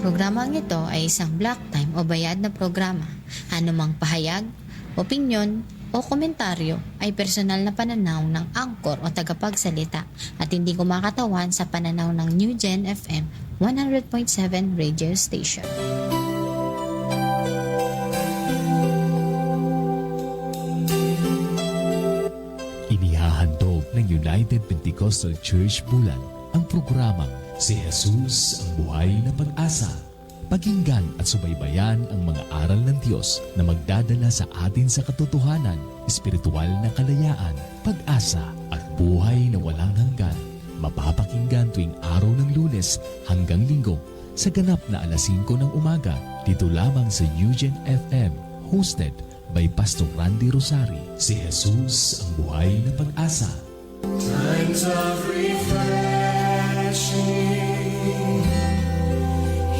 Programang ito ay isang block time o bayad na programa. Anumang pahayag, opinyon, o komentaryo ay personal na pananaw ng angkor o tagapagsalita at hindi kumakatawan sa pananaw ng New Gen FM 100.7 radio station. Inihahandog ng United Pentecostal Church Bulan ang programang Si Jesus ang Buhay na Pag-asa. Pakinggan at subaybayan ang mga aral ng Diyos na magdadala sa atin sa katotohanan, espiritual na kalayaan, pag-asa at buhay na walang hanggan. Mapapakinggan tuwing araw ng Lunes hanggang Linggo sa ganap na alas 5 ng umaga dito lamang sa New Gen FM, hosted by Pastor Randy Rosari. Si Jesus ang Buhay na Pag-asa. Times of refreshing,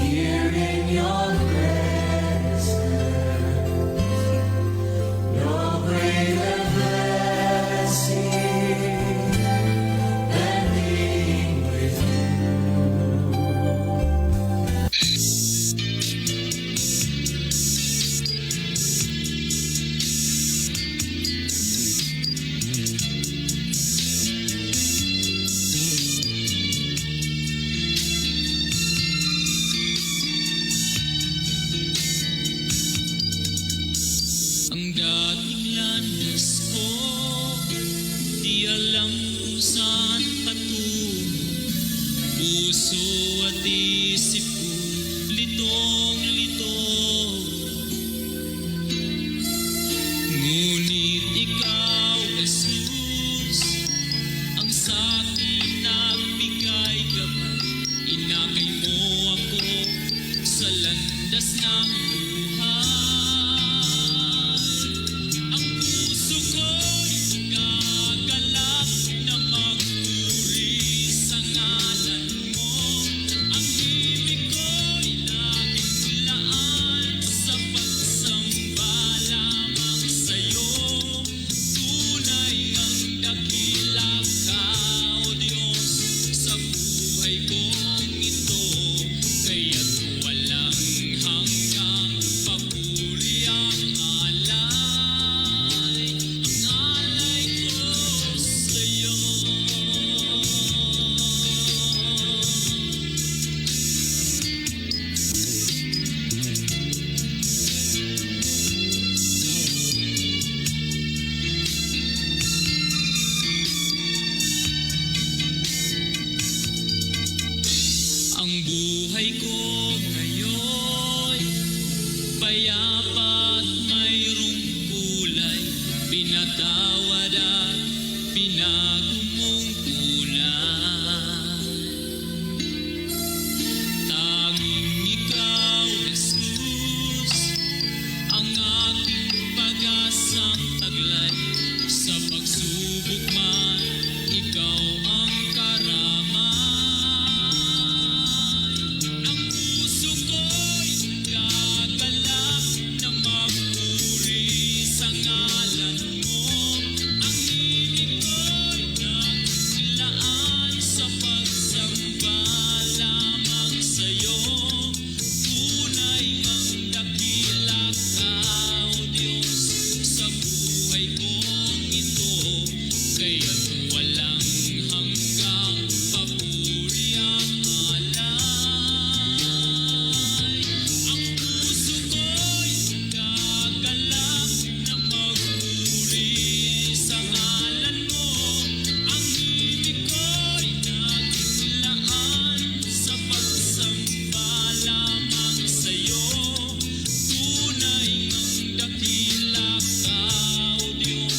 here in your presence, your greater blessing, and being with you. Ang dating landas ko, di alam kung saan patungo. Puso at isip ko, litong-lito. Ngunit ikaw, Jesus, ang sa'kin nagbigay gabay. Inakay mo ako sa landas ng buhay. Ang puso ko'y nagagalak na magpuri sa ngalan mo. Ang ibig ko'y laging laan sa pagsamba lamang sa'yo. Tunay ang dakila ka, O Diyos, sa buhay kong ito. Kaya't walang hanggang papuri ang alay ko sa'yo. Ang buhay ko ngayon, payapa at mayroong kulay. Pinatawad at binago mong tunay. Tanging ikaw, Jesus, ang aking pag-asang taglay. Sa pagsubok man, ikaw ang karamay. Ang puso ko'y gagalak na magpuri sa ngalan mo. Ang ibig ko'y nagsilaan sa pagsamba lamang sa'yo. Tunay ang dakila ka, O Diyos, sa buhay kong ito. Kaya't walang hanggang papuri ang alay. Ang puso ko'y gagalak na magpuri sa ngalan mo. Ang ibig ko'y nagsilaan sa pagsamba lamang sa'yo. Tunay ang dakila ka, O Diyos,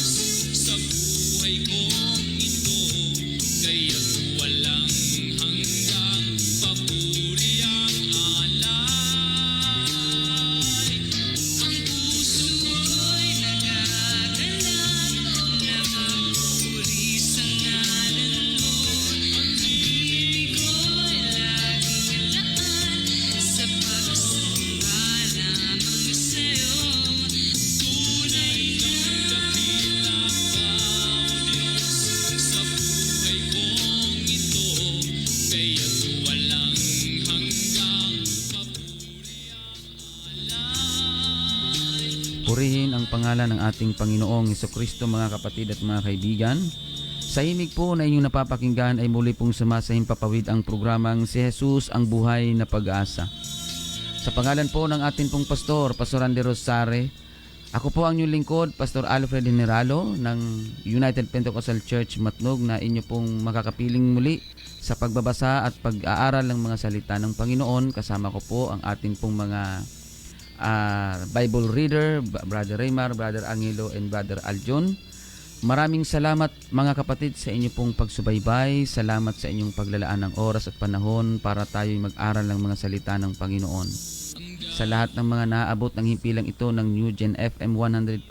pangalan ng ating Panginoong Hesukristo, mga kapatid at mga kaibigan. Sa himig po na inyong napapakinggan ay muli pong sumasahimpapawid ang programang Si Jesus ang Buhay na Pag-asa. Sa pangalan po ng ating pong pastor, Pastor Andy Rosare, ako po ang inyong lingkod, Pastor Alfred Generalo ng United Pentecostal Church Matnog, na inyo pong makakapiling muli sa pagbabasa at pag-aaral ng mga salita ng Panginoon. Kasama ko po ang ating pong mga Bible reader, Brother Raymar, Brother Angelo, and Brother Aljon. Maraming salamat mga kapatid sa inyo pong pagsubaybay. Salamat sa inyong paglalaan ng oras at panahon para tayo'y mag-aral ng mga salita ng Panginoon. Sa lahat ng mga naabot ng himpilang ito ng New Gen FM 100.7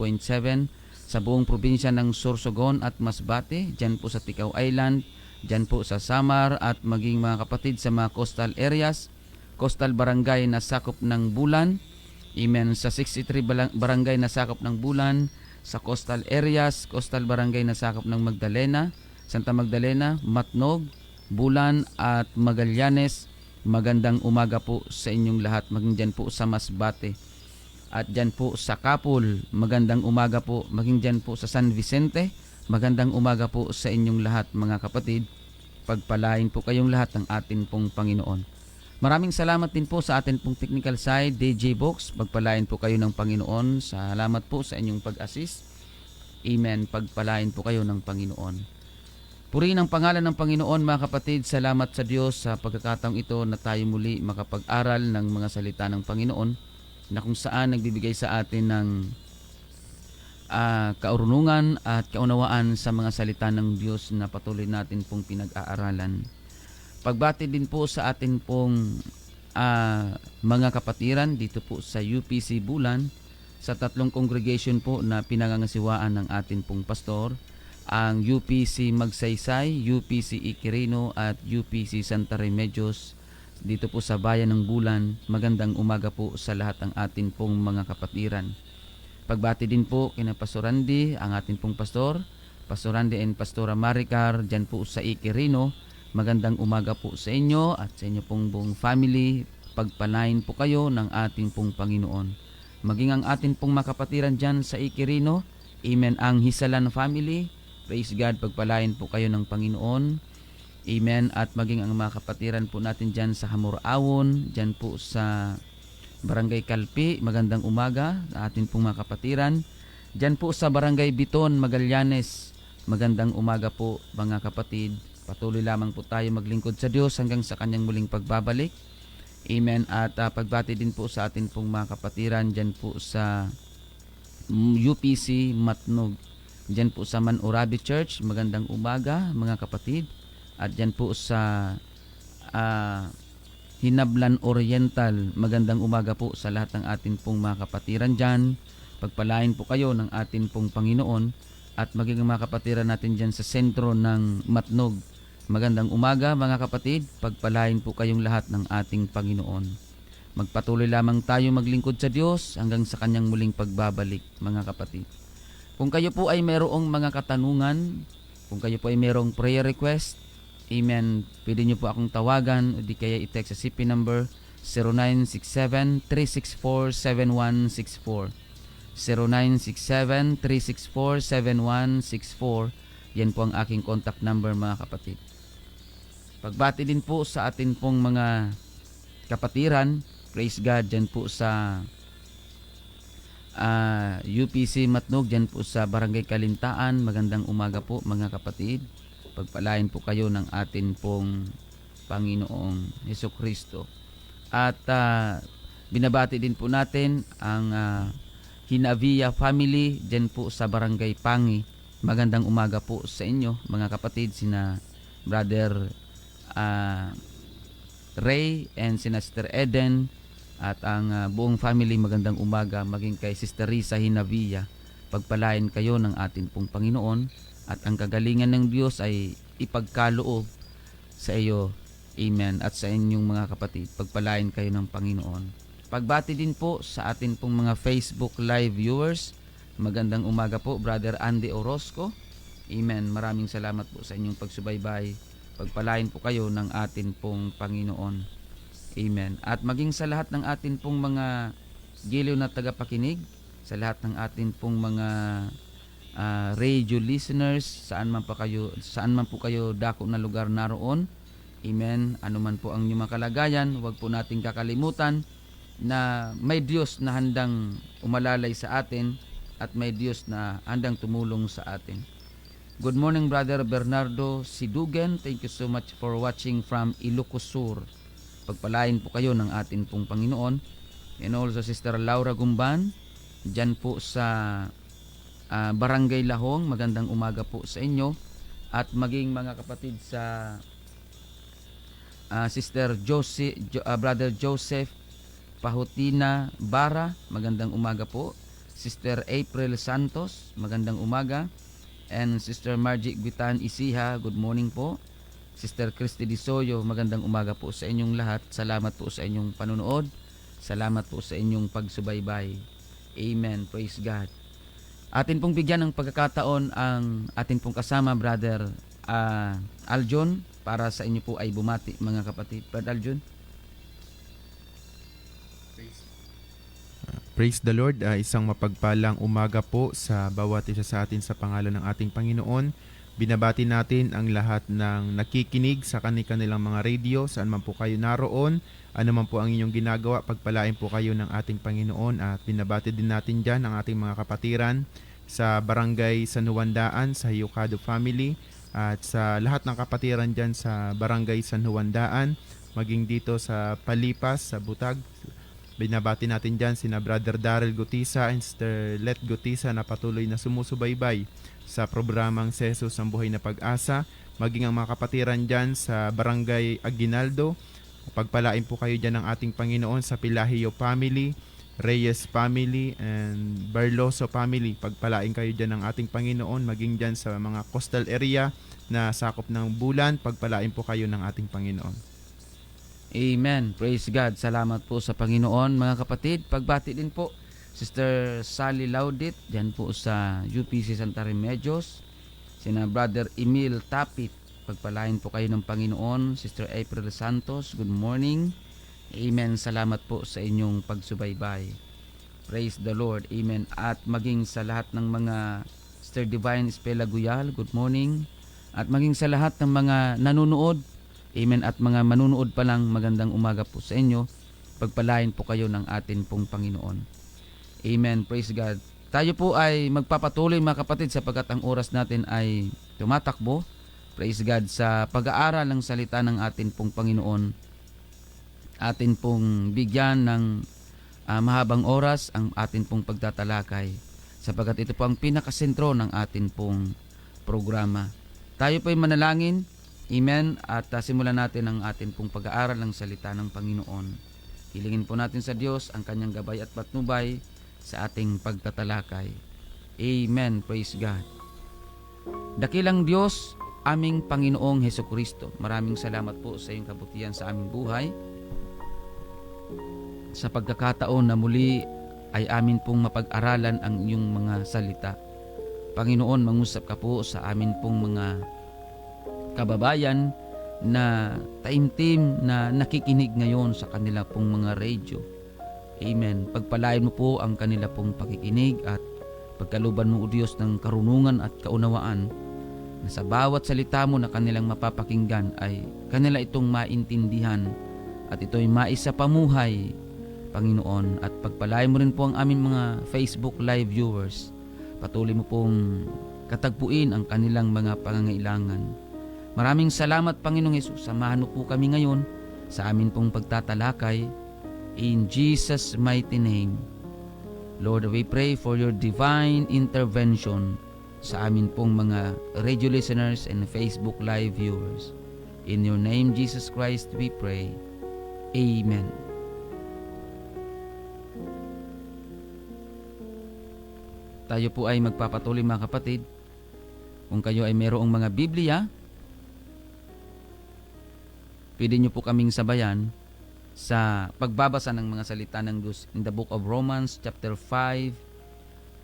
sa buong probinsya ng Sorsogon at Masbate, dyan po sa Ticao Island, dyan po sa Samar, at maging mga kapatid sa mga coastal areas, coastal barangay na sakop ng Bulan, amen, sa 63 barangay na sakop ng Bulan, sa coastal areas, coastal barangay na sakop ng Magdalena, Santa Magdalena, Matnog, Bulan at Magallanes. Magandang umaga po sa inyong lahat, maging dyan po sa Masbate at dyan po sa Kapul. Magandang umaga po, maging dyan po sa San Vicente. Magandang umaga po sa inyong lahat mga kapatid. Pagpalain po kayong lahat ng atin pong Panginoon. Maraming salamat din po sa atin pong technical side, DJ Box. Pagpalain po kayo ng Panginoon. Salamat po sa inyong pag-assist. Amen. Pagpalain po kayo ng Panginoon. Purihin ang pangalan ng Panginoon mga kapatid. Salamat sa Diyos sa pagkakataong ito na tayo muli makapag-aral ng mga salita ng Panginoon, na kung saan nagbibigay sa atin ng kaurunungan at kaunawaan sa mga salita ng Diyos na patuloy natin pong pinag-aaralan. Pagbati din po sa atin pong mga kapatiran dito po sa UPC Bulan, sa tatlong congregation po na pinangangasiwaan ng atin pong pastor, ang UPC Magsaysay, UPC Iquirino at UPC Santa Remedios dito po sa bayan ng Bulan. Magandang umaga po sa lahat ng atin pong mga kapatiran. Pagbati din po kina Pastor Randy, ang atin pong pastor, Pastor Randy and Pastora Maricar dyan po sa Iquirino. Magandang umaga po sa inyo at sa inyo pong buong family. Pagpalain po kayo ng ating pong Panginoon. Maging ang atin pong makapatiran dyan sa Iquirino, amen, ang Hisalan family. Praise God, pagpalain po kayo ng Panginoon. Amen. At maging ang mga kapatiran po natin dyan sa Hamorawon, dyan po sa Barangay Kalpi, magandang umaga sa atin pong mga kapatiran. Dyan po sa Barangay Biton, Magallanes, magandang umaga po mga kapatid. Patuloy lamang po tayo maglingkod sa Diyos hanggang sa kanyang muling pagbabalik. Amen. At pagbati din po sa atin pong mga kapatiran dyan po sa UPC Matnog, dyan po sa Manurabi Church, magandang umaga mga kapatid. At dyan po sa Hinablan Oriental, magandang umaga po sa lahat ng atin pong mga kapatiran dyan. Pagpalain po kayo ng atin pong Panginoon. At maging mga kapatiran natin dyan sa sentro ng Matnog, magandang umaga mga kapatid. Pagpalain po kayong lahat ng ating Panginoon. Magpatuloy lamang tayo maglingkod sa Diyos hanggang sa kanyang muling pagbabalik mga kapatid. Kung kayo po ay mayroong mga katanungan, kung kayo po ay mayroong prayer request, amen, pwede nyo po akong tawagan o di kaya i-text sa CP number 0967-364-7164. 0967-364-7164. Yan po ang aking contact number mga kapatid. Pagbati din po sa atin pong mga kapatiran, praise God, dyan po sa UPC Matnog, dyan po sa Barangay Kalintaan. Magandang umaga po mga kapatid. Pagpalain po kayo ng atin pong Panginoong Hesukristo. At binabati din po natin ang Hinavia family dyan po sa Barangay Pangi. Magandang umaga po sa inyo mga kapatid, sina Brother Ray and sina Sister Eden at ang buong family. Magandang umaga maging kay Sister Risa Hinavia. Pagpalain kayo ng atin pong Panginoon at ang kagalingan ng Diyos ay ipagkaloob sa iyo. Amen. At sa inyong mga kapatid, pagpalain kayo ng Panginoon. Pagbati din po sa atin pong mga Facebook Live viewers. Magandang umaga po, Brother Andy Orozco. Amen. Maraming salamat po sa inyong pagsubaybay. Pagpalain po kayo ng atin pong Panginoon. Amen. At maging sa lahat ng atin pong mga giliw na tagapakinig, sa lahat ng atin pong mga radio listeners, saan man po kayo dako na lugar naroon. Amen. Ano man po ang inyong mga kalagayan, huwag po nating kakalimutan na may Diyos na handang umalalay sa atin at may Diyos na handang tumulong sa atin. Good morning, Brother Bernardo Sidugen. Thank you so much for watching from Ilocos Sur. Pagpalain po kayo ng atin pong Panginoon. And also Sister Laura Gumban, dyan po sa Barangay Lahong. Magandang umaga po sa inyo. At maging mga kapatid sa Brother Joseph Pahutina Bara, magandang umaga po. Sister April Santos, magandang umaga. And Sister Margie Guitan Isiha, good morning po. Sister Christy Disoyo, magandang umaga po sa inyong lahat. Salamat po sa inyong panunood. Salamat po sa inyong pagsubaybay. Amen. Praise God. Atin pong bigyan ng pagkakataon ang atin pong kasama, Brother Aljon, para sa inyo po ay bumati, mga kapatid. Brother Aljon. Praise the Lord. Isang mapagpalang umaga po sa bawat isa sa atin sa pangalan ng ating Panginoon. Binabati natin ang lahat ng nakikinig sa kanilang mga radio, saan man po kayo naroon, ano man po ang inyong ginagawa, pagpalain po kayo ng ating Panginoon. At binabati din natin dyan ang ating mga kapatiran sa Barangay San Juandaan, sa Hiyukado Family, at sa lahat ng kapatiran dyan sa Barangay San Juandaan, maging dito sa Palipas, sa Butag. Binabati natin dyan sina Brother Daryl Gutisa and Sister Let Gutisa na patuloy na sumusubaybay sa programang Si Jesus ang Buhay na Pag-asa. Maging ang mga kapatiran dyan sa Barangay Aguinaldo. Pagpalain po kayo dyan ng ating Panginoon sa Pilahio Family, Reyes Family, and Barloso Family. Pagpalain kayo dyan ng ating Panginoon. Maging dyan sa mga coastal area na sakop ng Bulan. Pagpalain po kayo ng ating Panginoon. Amen. Praise God. Salamat po sa Panginoon, mga kapatid. Pagbati din po Sister Sally Laudit, dyan po sa UPC Santa Remedios. Sina Brother Emil Tapit, pagpalain po kayo ng Panginoon. Sister April Santos, good morning. Amen. Salamat po sa inyong pagsubaybay. Praise the Lord. Amen. At maging sa lahat ng mga Sister Divine Espela Guyal, good morning. At maging sa lahat ng mga nanonood, amen, at mga manunood pa lang, magandang umaga po sa inyo. Pagpalain po kayo ng atin pong Panginoon. Amen. Praise God. Tayo po ay magpapatuloy, mga kapatid, sapagkat ang oras natin ay tumatakbo. Praise God, sa pag-aaral ng salita ng atin pong Panginoon. Atin pong bigyan ng mahabang oras ang atin pong pagtatalakay, sapagkat ito po ang pinakasentro ng atin pong programa. Tayo po ay manalangin. Amen. At simulan natin ang atin pong pag-aaral ng salita ng Panginoon. Hilingin po natin sa Diyos ang kanyang gabay at patnubay sa ating pagtatalakay. Amen. Praise God. Dakilang Diyos, aming Panginoong Hesukristo, maraming salamat po sa iyong kabutihan sa aming buhay. Sa pagkakataon na muli ay amin pong mapag-aralan ang iyong mga salita. Panginoon, mangusap ka po sa amin pong mga kababayan na taimtim na nakikinig ngayon sa kanila pong mga radio. Amen. Pagpalain mo po ang kanila pong pakikinig at pagkaluban mo, O Diyos, ng karunungan at kaunawaan na sa bawat salita mo na kanilang mapapakinggan ay kanila itong maintindihan at ito'y maisapamuhay, Panginoon. At pagpalain mo rin po ang aming mga Facebook Live viewers. Patuloy mo pong katagpuin ang kanilang mga pangangailangan. Maraming salamat, Panginoong Hesus. Samahan mo po kami ngayon sa amin pong pagtatalakay. In Jesus' mighty name. Lord, we pray for your divine intervention sa amin pong mga radio listeners and Facebook Live viewers. In your name, Jesus Christ, we pray. Amen. Tayo po ay magpapatuloy, mga kapatid. Kung kayo ay mayroong mga Biblia, pwede nyo po kaming sabayan sa pagbabasa ng mga salita ng Diyos in the book of Romans chapter 5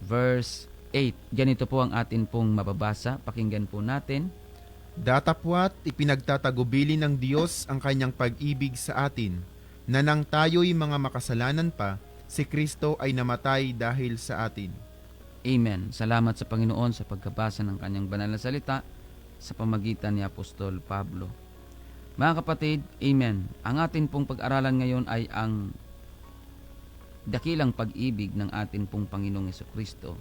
verse 8. Ganito po ang atin pong mababasa. Pakinggan po natin. Datapwat ipinagtatagubili ng Diyos ang kanyang pag-ibig sa atin, na nang tayo'y mga makasalanan pa, si Kristo ay namatay dahil sa atin. Amen. Salamat sa Panginoon sa pagkabasa ng kanyang banal na salita sa pamagitan ni Apostol Pablo. Mga kapatid, amen. Ang atin pong pag-aralan ngayon ay ang dakilang pag-ibig ng atin pong Panginoong Jesucristo.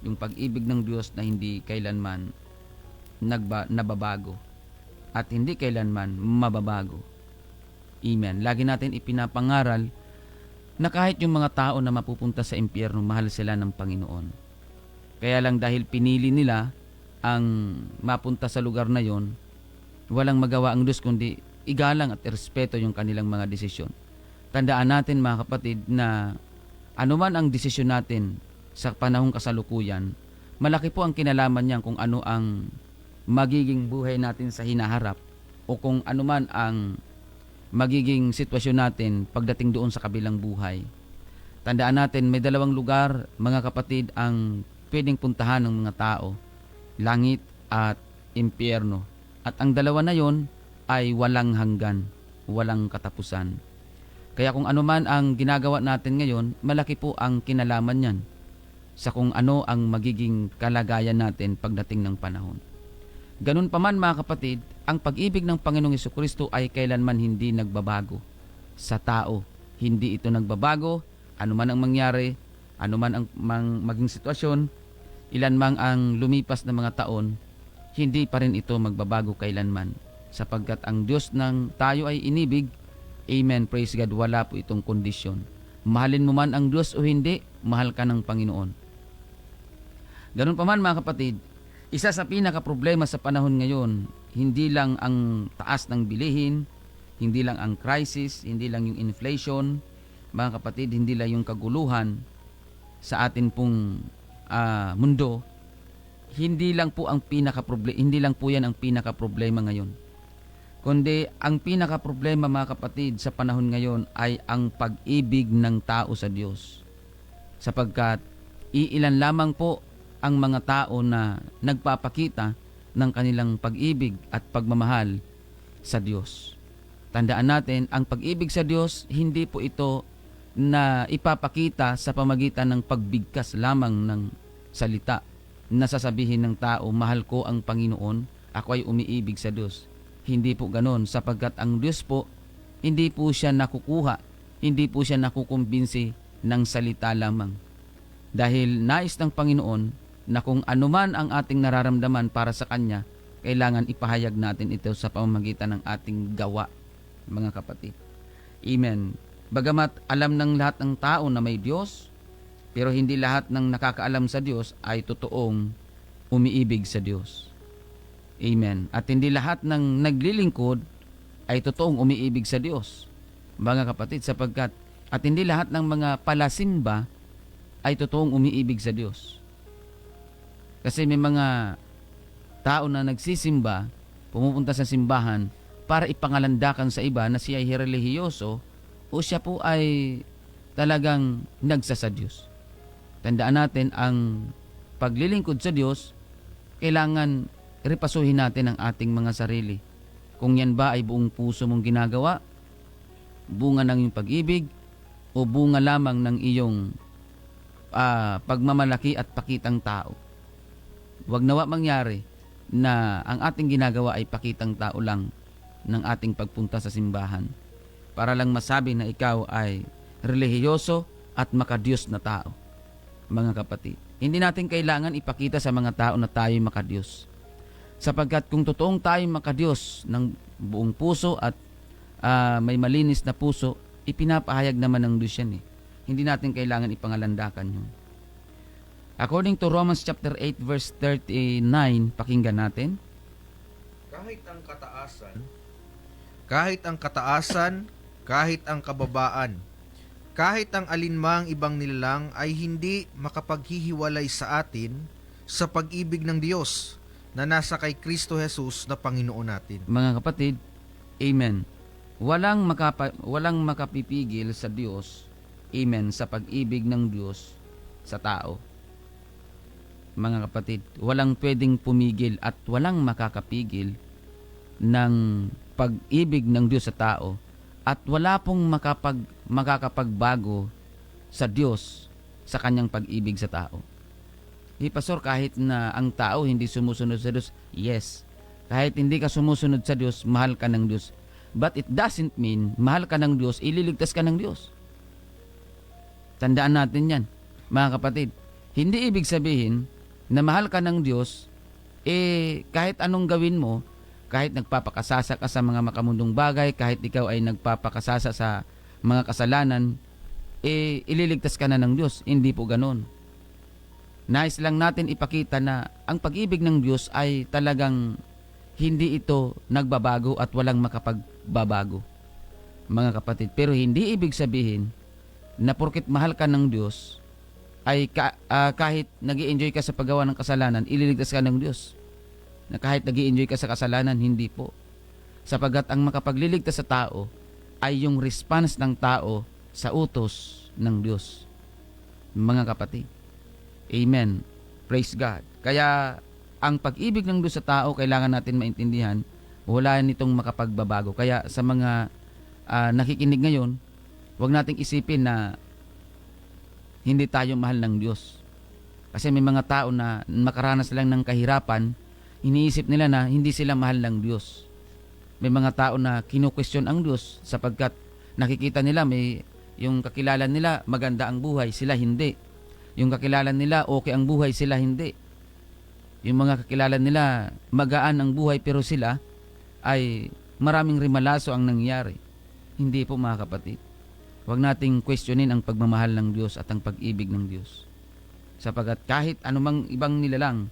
Yung pag-ibig ng Diyos na hindi kailanman nababago at hindi kailanman mababago. Amen. Lagi natin ipinapangaral na kahit yung mga tao na mapupunta sa impyerno, mahal sila ng Panginoon. Kaya lang dahil pinili nila ang mapunta sa lugar na yon, walang magawa ang Diyos kundi igalang at irespeto yung kanilang mga desisyon. Tandaan natin mga kapatid na anuman ang desisyon natin sa panahong kasalukuyan, malaki po ang kinalaman niyan kung ano ang magiging buhay natin sa hinaharap o kung anuman ang magiging sitwasyon natin pagdating doon sa kabilang buhay. Tandaan natin may dalawang lugar mga kapatid ang pwedeng puntahan ng mga tao, langit at impyerno. At ang dalawa na yon ay walang hanggan, walang katapusan. Kaya kung ano man ang ginagawa natin ngayon, malaki po ang kinalaman niyan sa kung ano ang magiging kalagayan natin pagdating ng panahon. Ganun pa man mga kapatid, ang pag-ibig ng Panginoong Jesucristo ay kailanman hindi nagbabago. Sa tao, hindi ito nagbabago, anuman ang mangyari, anuman ang maging sitwasyon, ilan mang ang lumipas na mga taon, hindi pa rin ito magbabago kailanman. Sapagkat ang Diyos ng tayo ay inibig, amen, praise God, wala po itong kondisyon. Mahalin mo man ang Diyos o hindi, mahal ka ng Panginoon. Ganun pa man mga kapatid, isa sa pinaka-problema sa panahon ngayon, hindi lang ang taas ng bilihin, hindi lang ang crisis, hindi lang yung inflation, mga kapatid, hindi lang yung kaguluhan sa atin pong mundo, hindi lang po yan ang pinaka-problema ngayon. Kundi ang pinaka-problema mga kapatid sa panahon ngayon ay ang pag-ibig ng tao sa Diyos. Sapagkat iilan lamang po ang mga tao na nagpapakita ng kanilang pag-ibig at pagmamahal sa Diyos. Tandaan natin, ang pag-ibig sa Diyos, hindi po ito na ipapakita sa pamagitan ng pagbigkas lamang ng salita na sasabihin ng tao, mahal ko ang Panginoon, ako ay umiibig sa Diyos. Hindi po ganon, sapagkat ang Diyos po, hindi po siya nakukuha, hindi po siya nakukumbinsi ng salita lamang. Dahil nais ng Panginoon na kung anuman ang ating nararamdaman para sa Kanya, kailangan ipahayag natin ito sa pamamagitan ng ating gawa, mga kapatid. Amen. Bagamat alam ng lahat ng tao na may Diyos, pero hindi lahat ng nakakaalam sa Diyos ay totoong umiibig sa Diyos. Amen. At hindi lahat ng naglilingkod ay totoong umiibig sa Diyos, mga kapatid, sapagkat at hindi lahat ng mga palasimba ay totoong umiibig sa Diyos. Kasi may mga tao na nagsisimba, pumupunta sa simbahan para ipangalandakan sa iba na siya ay relihiyoso o siya po ay talagang nagsasadyos. Tandaan natin, ang paglilingkod sa Diyos, kailangan repasuhin natin ang ating mga sarili. Kung yan ba ay buong puso mong ginagawa, bunga ng iyong pag-ibig, o bunga lamang ng iyong pagmamalaki at pakitang tao. Huwag nawa mangyari na ang ating ginagawa ay pakitang tao lang ng ating pagpunta sa simbahan para lang masabi na ikaw ay relihiyoso at makadiyos na tao. Mga kapatid, hindi natin kailangan ipakita sa mga tao na tayo makadiyos. Sapagkat kung totoong tayo makadiyos ng buong puso at may malinis na puso, ipinapahayag naman ng Diyos yan eh. Hindi natin kailangan ipangalandakan yun. According to Romans chapter 8 verse 39, pakinggan natin. Kahit ang kataasan, kahit ang kababaan, kahit ang alinmang ibang nilalang ay hindi makapaghihiwalay sa atin sa pag-ibig ng Diyos na nasa kay Kristo Jesus na Panginoon natin. Mga kapatid, amen. Walang makapipigil sa Diyos, amen, sa pag-ibig ng Diyos sa tao. Mga kapatid, walang pwedeng pumigil at walang makakapigil ng pag-ibig ng Diyos sa tao at wala pong makakapagbago sa Diyos sa kanyang pag-ibig sa tao. Pastor, kahit na ang tao hindi sumusunod sa Diyos, yes. Kahit hindi ka sumusunod sa Diyos, mahal ka ng Diyos. But it doesn't mean mahal ka ng Diyos, ililigtas ka ng Diyos. Tandaan natin yan, mga kapatid. Hindi ibig sabihin na mahal ka ng Diyos, kahit anong gawin mo, kahit nagpapakasasa ka sa mga makamundong bagay, kahit ikaw ay nagpapakasasa sa mga kasalanan, ililigtas ka na ng Diyos. Hindi po ganon. Nais lang natin ipakita na ang pag-ibig ng Diyos ay talagang hindi ito nagbabago at walang makapagbabago, mga kapatid. Pero hindi ibig sabihin na porket mahal ka ng Diyos, ay kahit nag-i-enjoy ka sa paggawa ng kasalanan, ililigtas ka ng Diyos. Na kahit nag-i-enjoy ka sa kasalanan, hindi po. Sapagat ang makapagliligtas sa tao ay yung response ng tao sa utos ng Diyos, mga kapatid. Amen. Praise God. Kaya ang pag-ibig ng Diyos sa tao, kailangan natin maintindihan, wala nitong makapagbabago. Kaya sa mga nakikinig ngayon, huwag nating isipin na hindi tayo mahal ng Diyos. Kasi may mga tao na makaranas lang ng kahirapan, iniisip nila na hindi sila mahal ng Diyos. May mga tao na kinu-question ang Diyos sapagkat nakikita nila yung kakilala nila maganda ang buhay, sila hindi. Yung kakilala nila okay ang buhay, sila hindi. Yung mga kakilala nila magaan ang buhay pero sila ay maraming rimalaso ang nangyari. Hindi po, mga kapatid. Huwag nating questionin ang pagmamahal ng Diyos at ang pag-ibig ng Diyos. Sapagat kahit anumang ibang nilalang,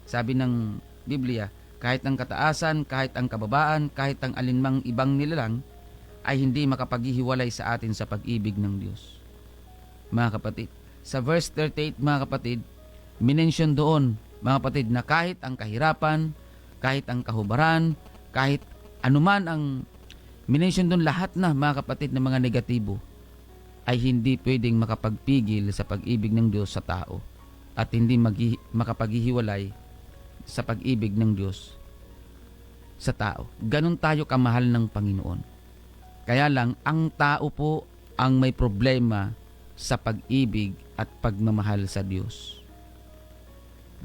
sabi ng Biblia, kahit ang kataasan, kahit ang kababaan, kahit ang alinmang ibang nilalang, ay hindi makapaghihiwalay sa atin sa pag-ibig ng Diyos. Mga kapatid, sa verse 38, mga kapatid, minention doon, mga kapatid, na kahit ang kahirapan, kahit ang kahubaran, kahit anuman ang minention doon, lahat na, mga kapatid, na mga negatibo, ay hindi pwedeng makapagpigil sa pag-ibig ng Diyos sa tao at hindi makapaghihiwalay sa pag-ibig ng Diyos sa tao. Ganon tayo kamahal ng Panginoon. Kaya lang, ang tao po ang may problema sa pag-ibig at pagmamahal sa Diyos.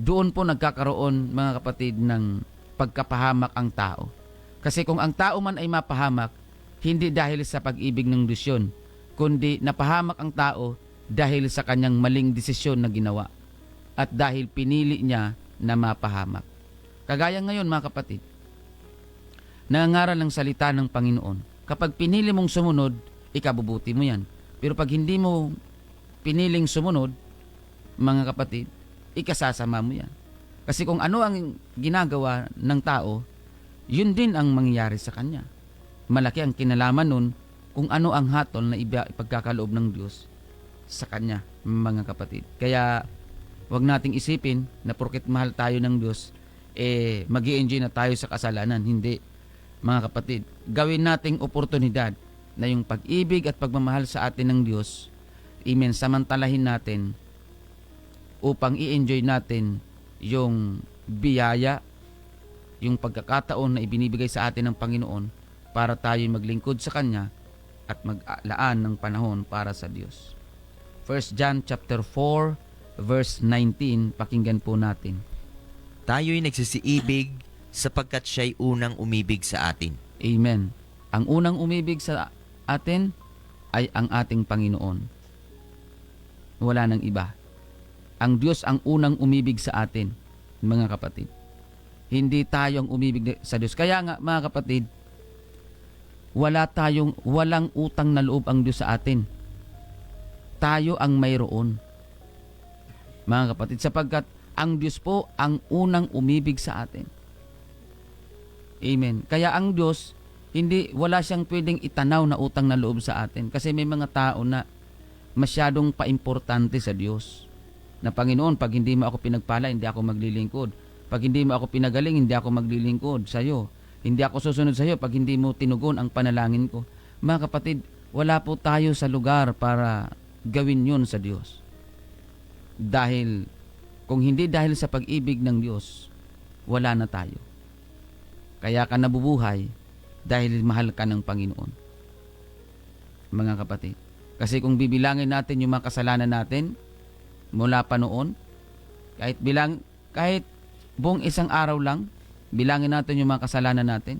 Doon po nagkakaroon, mga kapatid, ng pagkapahamak ang tao. Kasi kung ang tao man ay mapahamak, hindi dahil sa pag-ibig ng Diyos yun, kundi napahamak ang tao dahil sa kanyang maling desisyon na ginawa at dahil pinili niya na mapahamak. Kagaya ngayon, mga kapatid, nangangaral ng salita ng Panginoon. Kapag pinili mong sumunod, ikabubuti mo yan. Pero pag hindi mo piniling sumunod, mga kapatid, ikasasama mo yan. Kasi kung ano ang ginagawa ng tao, yun din ang mangyayari sa kanya. Malaki ang kinalaman nun kung ano ang hatol na ipagkakaloob ng Diyos sa kanya, mga kapatid. Kaya huwag nating isipin na porket mahal tayo ng Diyos, mag-i-enjoy na tayo sa kasalanan. Hindi, mga kapatid. Gawin nating oportunidad na yung pag-ibig at pagmamahal sa atin ng Diyos, amen, samantalahin natin upang i-enjoy natin yung biyaya, yung pagkakataon na ibinibigay sa atin ng Panginoon para tayo maglingkod sa Kanya at maglaan ng panahon para sa Diyos. 1 John chapter 4 verse 19, pakinggan po natin. Tayo'y nagsisiibig sapagkat siya'y unang umibig sa atin. Amen. Ang unang umibig sa atin ay ang ating Panginoon. Wala nang iba. Ang Diyos ang unang umibig sa atin, mga kapatid. Hindi tayo ang umibig sa Diyos. Kaya nga, mga kapatid, walang utang na loob ang Diyos sa atin. Tayo ang mayroon, mga kapatid, sapagkat ang Diyos po ang unang umibig sa atin. Amen. Kaya ang Diyos, wala siyang pwedeng itanaw na utang na loob sa atin. Kasi may mga tao na masyadong paimportante sa Diyos. Na Panginoon, pag hindi mo ako pinagpala, hindi ako maglilingkod. Pag hindi mo ako pinagaling, hindi ako maglilingkod sa iyo. Hindi ako susunod sa iyo pag hindi mo tinugon ang panalangin ko. Mga kapatid, wala po tayo sa lugar para gawin yun sa Diyos. Dahil, kung hindi dahil sa pag-ibig ng Diyos, wala na tayo. Kaya ka nabubuhay dahil mahal ka ng Panginoon. Mga kapatid, Kasi kung bibilangin natin yung mga kasalanan natin mula pa noon, kahit buong isang araw lang, bilangin natin yung mga kasalanan natin,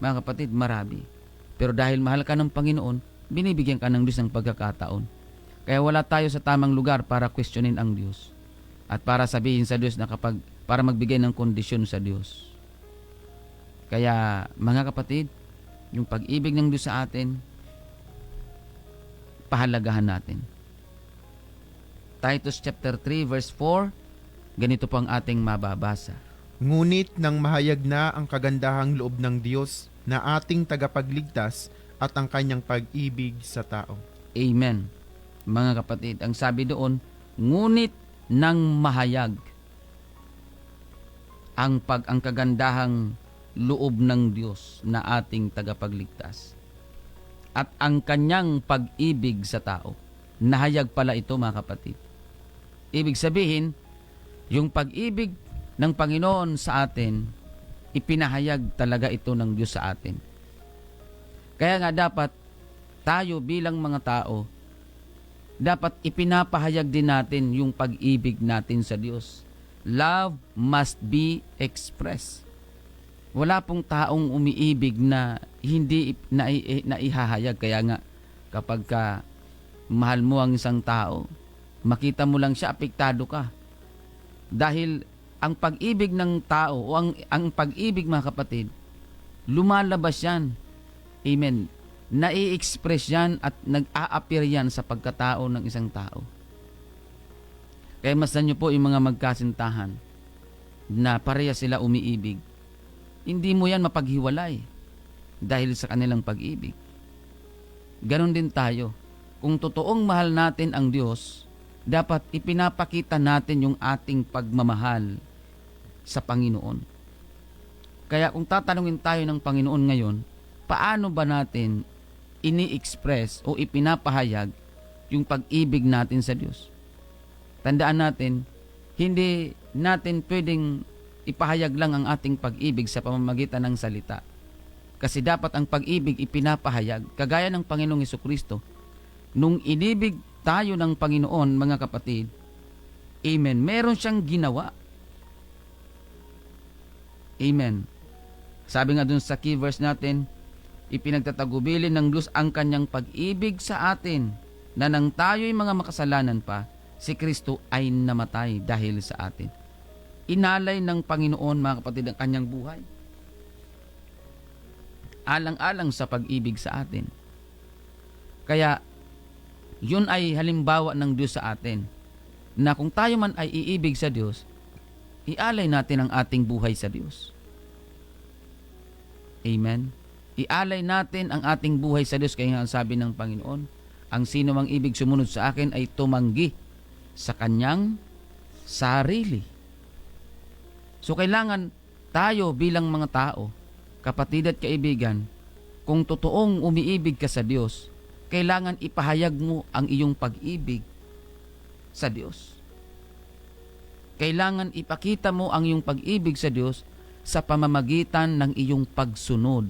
mga kapatid, marami. Pero dahil mahal ka ng Panginoon, binibigyan ka ng Diyos ng pagkakataon. Kaya wala tayo sa tamang lugar para questionin ang Diyos. At para sabihin sa Diyos na para magbigay ng kondisyon sa Diyos. Kaya mga kapatid, yung pag-ibig ng Diyos sa atin, pahalagahan natin. Titus chapter 3 verse 4, ganito po ang ating mababasa. Ngunit nang mahayag na ang kagandahang loob ng Diyos na ating tagapagligtas at ang kanyang pag-ibig sa tao. Amen. Mga kapatid, ang sabi doon, ngunit nang mahayag ang kagandahang loob ng Diyos na ating tagapagligtas at ang kanyang pag-ibig sa tao. Nahayag pala ito, mga kapatid. Ibig sabihin, yung pag-ibig ng Panginoon sa atin, ipinahayag talaga ito ng Diyos sa atin. Kaya nga dapat tayo bilang mga tao, dapat ipinapahayag din natin yung pag-ibig natin sa Diyos. Love must be expressed. Wala pong taong umiibig na hindi naihahayag. Kaya nga, kapag mahal mo ang isang tao, makita mo lang siya, apektado ka. Dahil ang pag-ibig ng tao o ang pag-ibig, mga kapatid, lumalabas yan. Amen. Nai-express yan at nag-a-appear yan sa pagkatao ng isang tao. Kaya masdan nyo po yung mga magkasintahan na pareha sila umiibig. Hindi mo yan mapaghiwalay dahil sa kanilang pag-ibig. Ganon din tayo. Kung totoong mahal natin ang Diyos, dapat ipinapakita natin yung ating pagmamahal sa Panginoon. Kaya kung tatanungin tayo ng Panginoon ngayon, paano ba natin ini-express o ipinapahayag yung pag-ibig natin sa Diyos? Tandaan natin, hindi natin pwedeng ipahayag lang ang ating pag-ibig sa pamamagitan ng salita. Kasi dapat ang pag-ibig ipinapahayag. Kagaya ng Panginoong Hesukristo, nung inibig tayo ng Panginoon, mga kapatid, amen, meron siyang ginawa. Amen. Sabi nga dun sa key verse natin, ipinagtatagubilin ng Diyos ang kanyang pag-ibig sa atin na nang tayo'y mga makasalanan pa, si Kristo ay namatay dahil sa atin. Inalay ng Panginoon, mga kapatid, ang kanyang buhay. Alang-alang sa pag-ibig sa atin. Kaya, yun ay halimbawa ng Diyos sa atin, na kung tayo man ay iibig sa Diyos, ialay natin ang ating buhay sa Diyos. Amen. Ialay natin ang ating buhay sa Diyos. Kaya nga sabi ng Panginoon, ang sino mang ibig sumunod sa akin ay tumanggi sa kanyang sarili. So kailangan tayo bilang mga tao, kapatid at kaibigan, kung totoong umiibig ka sa Diyos, kailangan ipahayag mo ang iyong pag-ibig sa Diyos. Kailangan ipakita mo ang iyong pag-ibig sa Diyos sa pamamagitan ng iyong pagsunod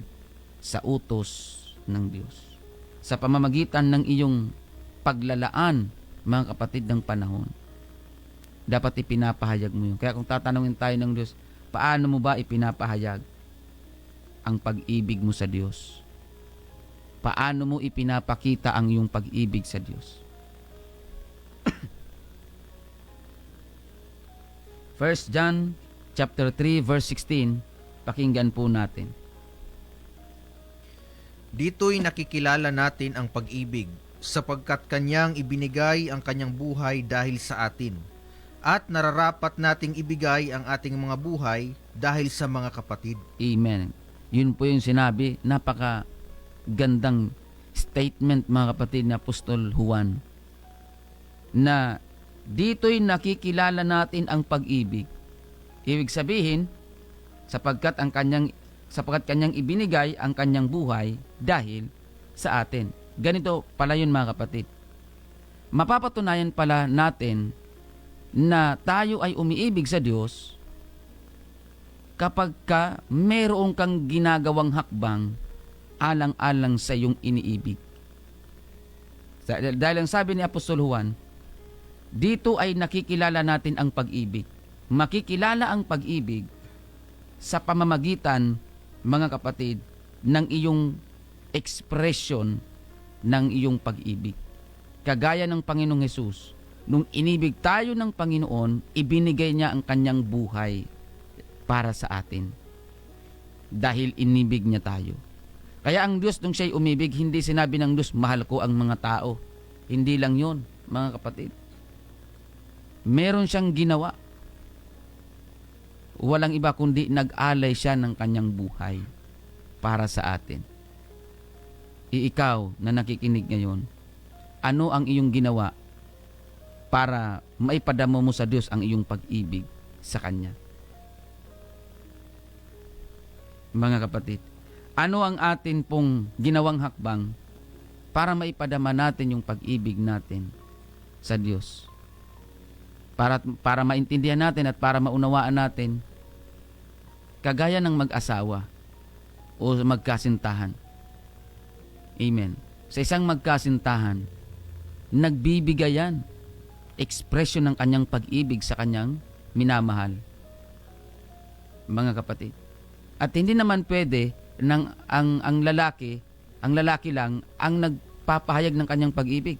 sa utos ng Diyos. Sa pamamagitan ng iyong paglalaan, mga kapatid, ng panahon. Dapat ipinapahayag mo yun. Kaya kung tatanungin tayo ng Diyos, paano mo ba ipinapahayag ang pag-ibig mo sa Diyos? Paano mo ipinapakita ang iyong pag-ibig sa Diyos? 1 John chapter 3 verse 16, pakinggan po natin. Dito'y nakikilala natin ang pag-ibig, sapagkat kanyang ibinigay ang kanyang buhay dahil sa atin. At nararapat nating ibigay ang ating mga buhay dahil sa mga kapatid. Amen. Yun po yung sinabi, napaka gandang statement, mga kapatid, na Apostol Juan, na dito'y nakikilala natin ang pag-ibig. Ibig sabihin, sapagkat kanyang ibinigay ang kanyang buhay dahil sa atin. Ganito pala yun, mga kapatid. Mapapatunayan pala natin na tayo ay umiibig sa Diyos kapag mayroon kang ginagawang hakbang alang-alang sa iyong iniibig. Dahil ang sabi ni Apostol Juan, dito ay nakikilala natin ang pag-ibig. Makikilala ang pag-ibig sa pamamagitan, mga kapatid, ng iyong expression ng iyong pag-ibig. Kagaya ng Panginoong Hesus, nung inibig tayo ng Panginoon, ibinigay niya ang kanyang buhay para sa atin. Dahil inibig niya tayo. Kaya ang Diyos, nung siya'y umibig, hindi sinabi ng Diyos, mahal ko ang mga tao. Hindi lang yun, mga kapatid. Meron siyang ginawa. Walang iba kundi nag-alay siya ng kanyang buhay para sa atin. Ikaw na nakikinig ngayon, ano ang iyong ginawa para maipadama mo sa Diyos ang iyong pag-ibig sa Kanya? Mga kapatid, ano ang atin pong ginawang hakbang para maipadama natin yung pag-ibig natin sa Diyos? Para maintindihan natin at para maunawaan natin, kagaya ng mag-asawa o magkasintahan. Amen. Sa isang magkasintahan, nagbibigayan, ekspresyon ng kanyang pag-ibig sa kanyang minamahal. Mga kapatid. At hindi naman pwede ang lalaki lang ang nagpapahayag ng kanyang pag-ibig.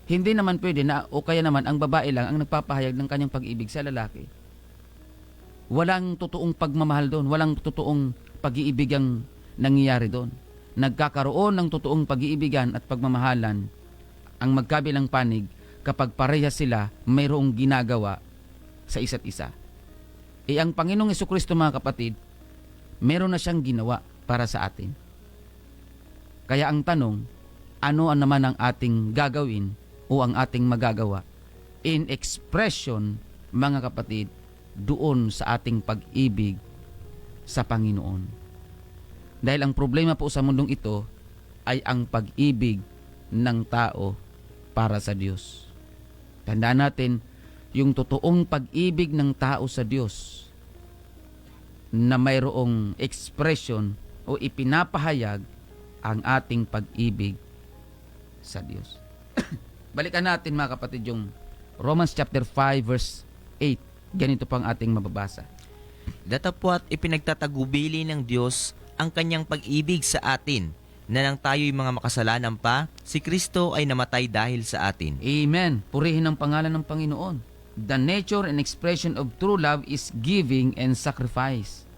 Hindi naman pwede na o kaya naman ang babae lang ang nagpapahayag ng kanyang pag-ibig sa lalaki. Walang totoong pagmamahal doon, walang totoong pag-iibig ang nangyayari doon. Nagkakaroon ng totoong pag-iibigan at pagmamahalan ang magkabilang panig kapag parehas sila mayroong ginagawa sa isa't isa. Ang Panginoong Jesucristo, mga kapatid, meron na siyang ginawa para sa atin. Kaya ang tanong, ano naman ang ating gagawin o ang ating magagawa in expression, mga kapatid, doon sa ating pag-ibig sa Panginoon. Dahil ang problema po sa mundong ito ay ang pag-ibig ng tao para sa Diyos. Tandaan natin, yung totoong pag-ibig ng tao sa Diyos na mayroong expression o ipinapahayag ang ating pag-ibig sa Diyos. Balikan natin, mga kapatid, yung Romans chapter 5 verse 8. Ganito pang ating mababasa. Datapwat ipinagtatagubili ng Diyos ang kanyang pag-ibig sa atin, na nang tayo'y mga makasalanan pa, si Kristo ay namatay dahil sa atin. Amen. Purihin ang pangalan ng Panginoon. The nature and expression of true love is giving and sacrifice.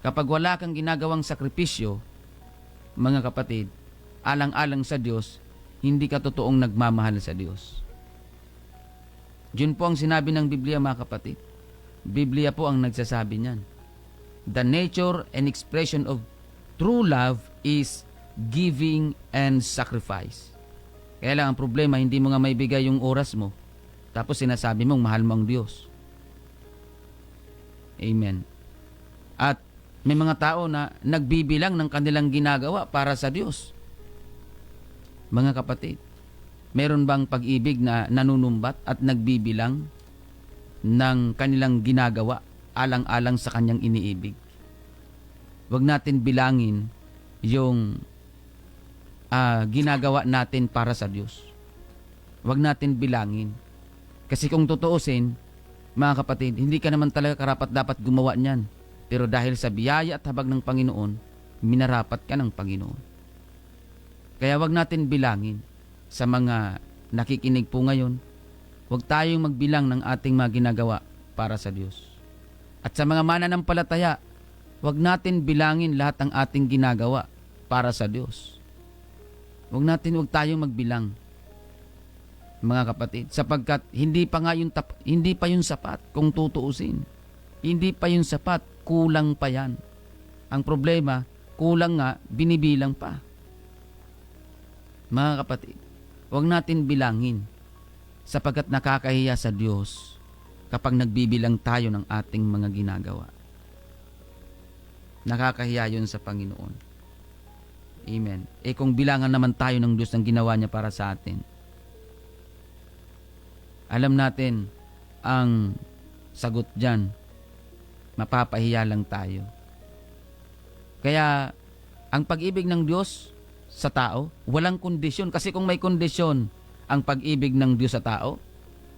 Kapag wala kang ginagawang sakripisyo, mga kapatid, alang-alang sa Diyos, hindi ka totoong nagmamahal sa Diyos. Yun po ang sinabi ng Biblia, mga kapatid. Biblia po ang nagsasabi niyan. The nature and expression of true love is giving and sacrifice. Kaya lang ang problema, hindi mo nga maibigay yung oras mo, tapos sinasabi mong mahal mo ang Diyos. Amen. At may mga tao na nagbibilang ng kanilang ginagawa para sa Diyos. Mga kapatid, meron bang pag-ibig na nanunumbat at nagbibilang ng kanilang ginagawa alang-alang sa kanyang iniibig? Huwag natin bilangin yung ginagawa natin para sa Diyos. Huwag natin bilangin. Kasi kung tutuusin, mga kapatid, hindi ka naman talaga karapat dapat gumawa niyan. Pero dahil sa biyaya at habag ng Panginoon, minarapat ka ng Panginoon. Kaya huwag natin bilangin sa mga nakikinig po ngayon. Huwag tayong magbilang ng ating mga ginagawa para sa Diyos. At sa mga mananampalataya, huwag natin bilangin lahat ng ating ginagawa para sa Diyos. Huwag tayong magbilang, mga kapatid, sapagkat hindi pa yun sapat kung tutuusin. Hindi pa yun sapat, kulang pa yan. Ang problema, kulang nga, binibilang pa. Mga kapatid, huwag natin bilangin sapagkat nakakahiya sa Diyos kapag nagbibilang tayo ng ating mga ginagawa. Nakakahiya yun sa Panginoon. Amen. Kung bilangan naman tayo ng Diyos ng ginawa niya para sa atin, alam natin ang sagot dyan, mapapahiya lang tayo. Kaya ang pag-ibig ng Diyos sa tao? Walang kondisyon. Kasi kung may kondisyon ang pag-ibig ng Diyos sa tao,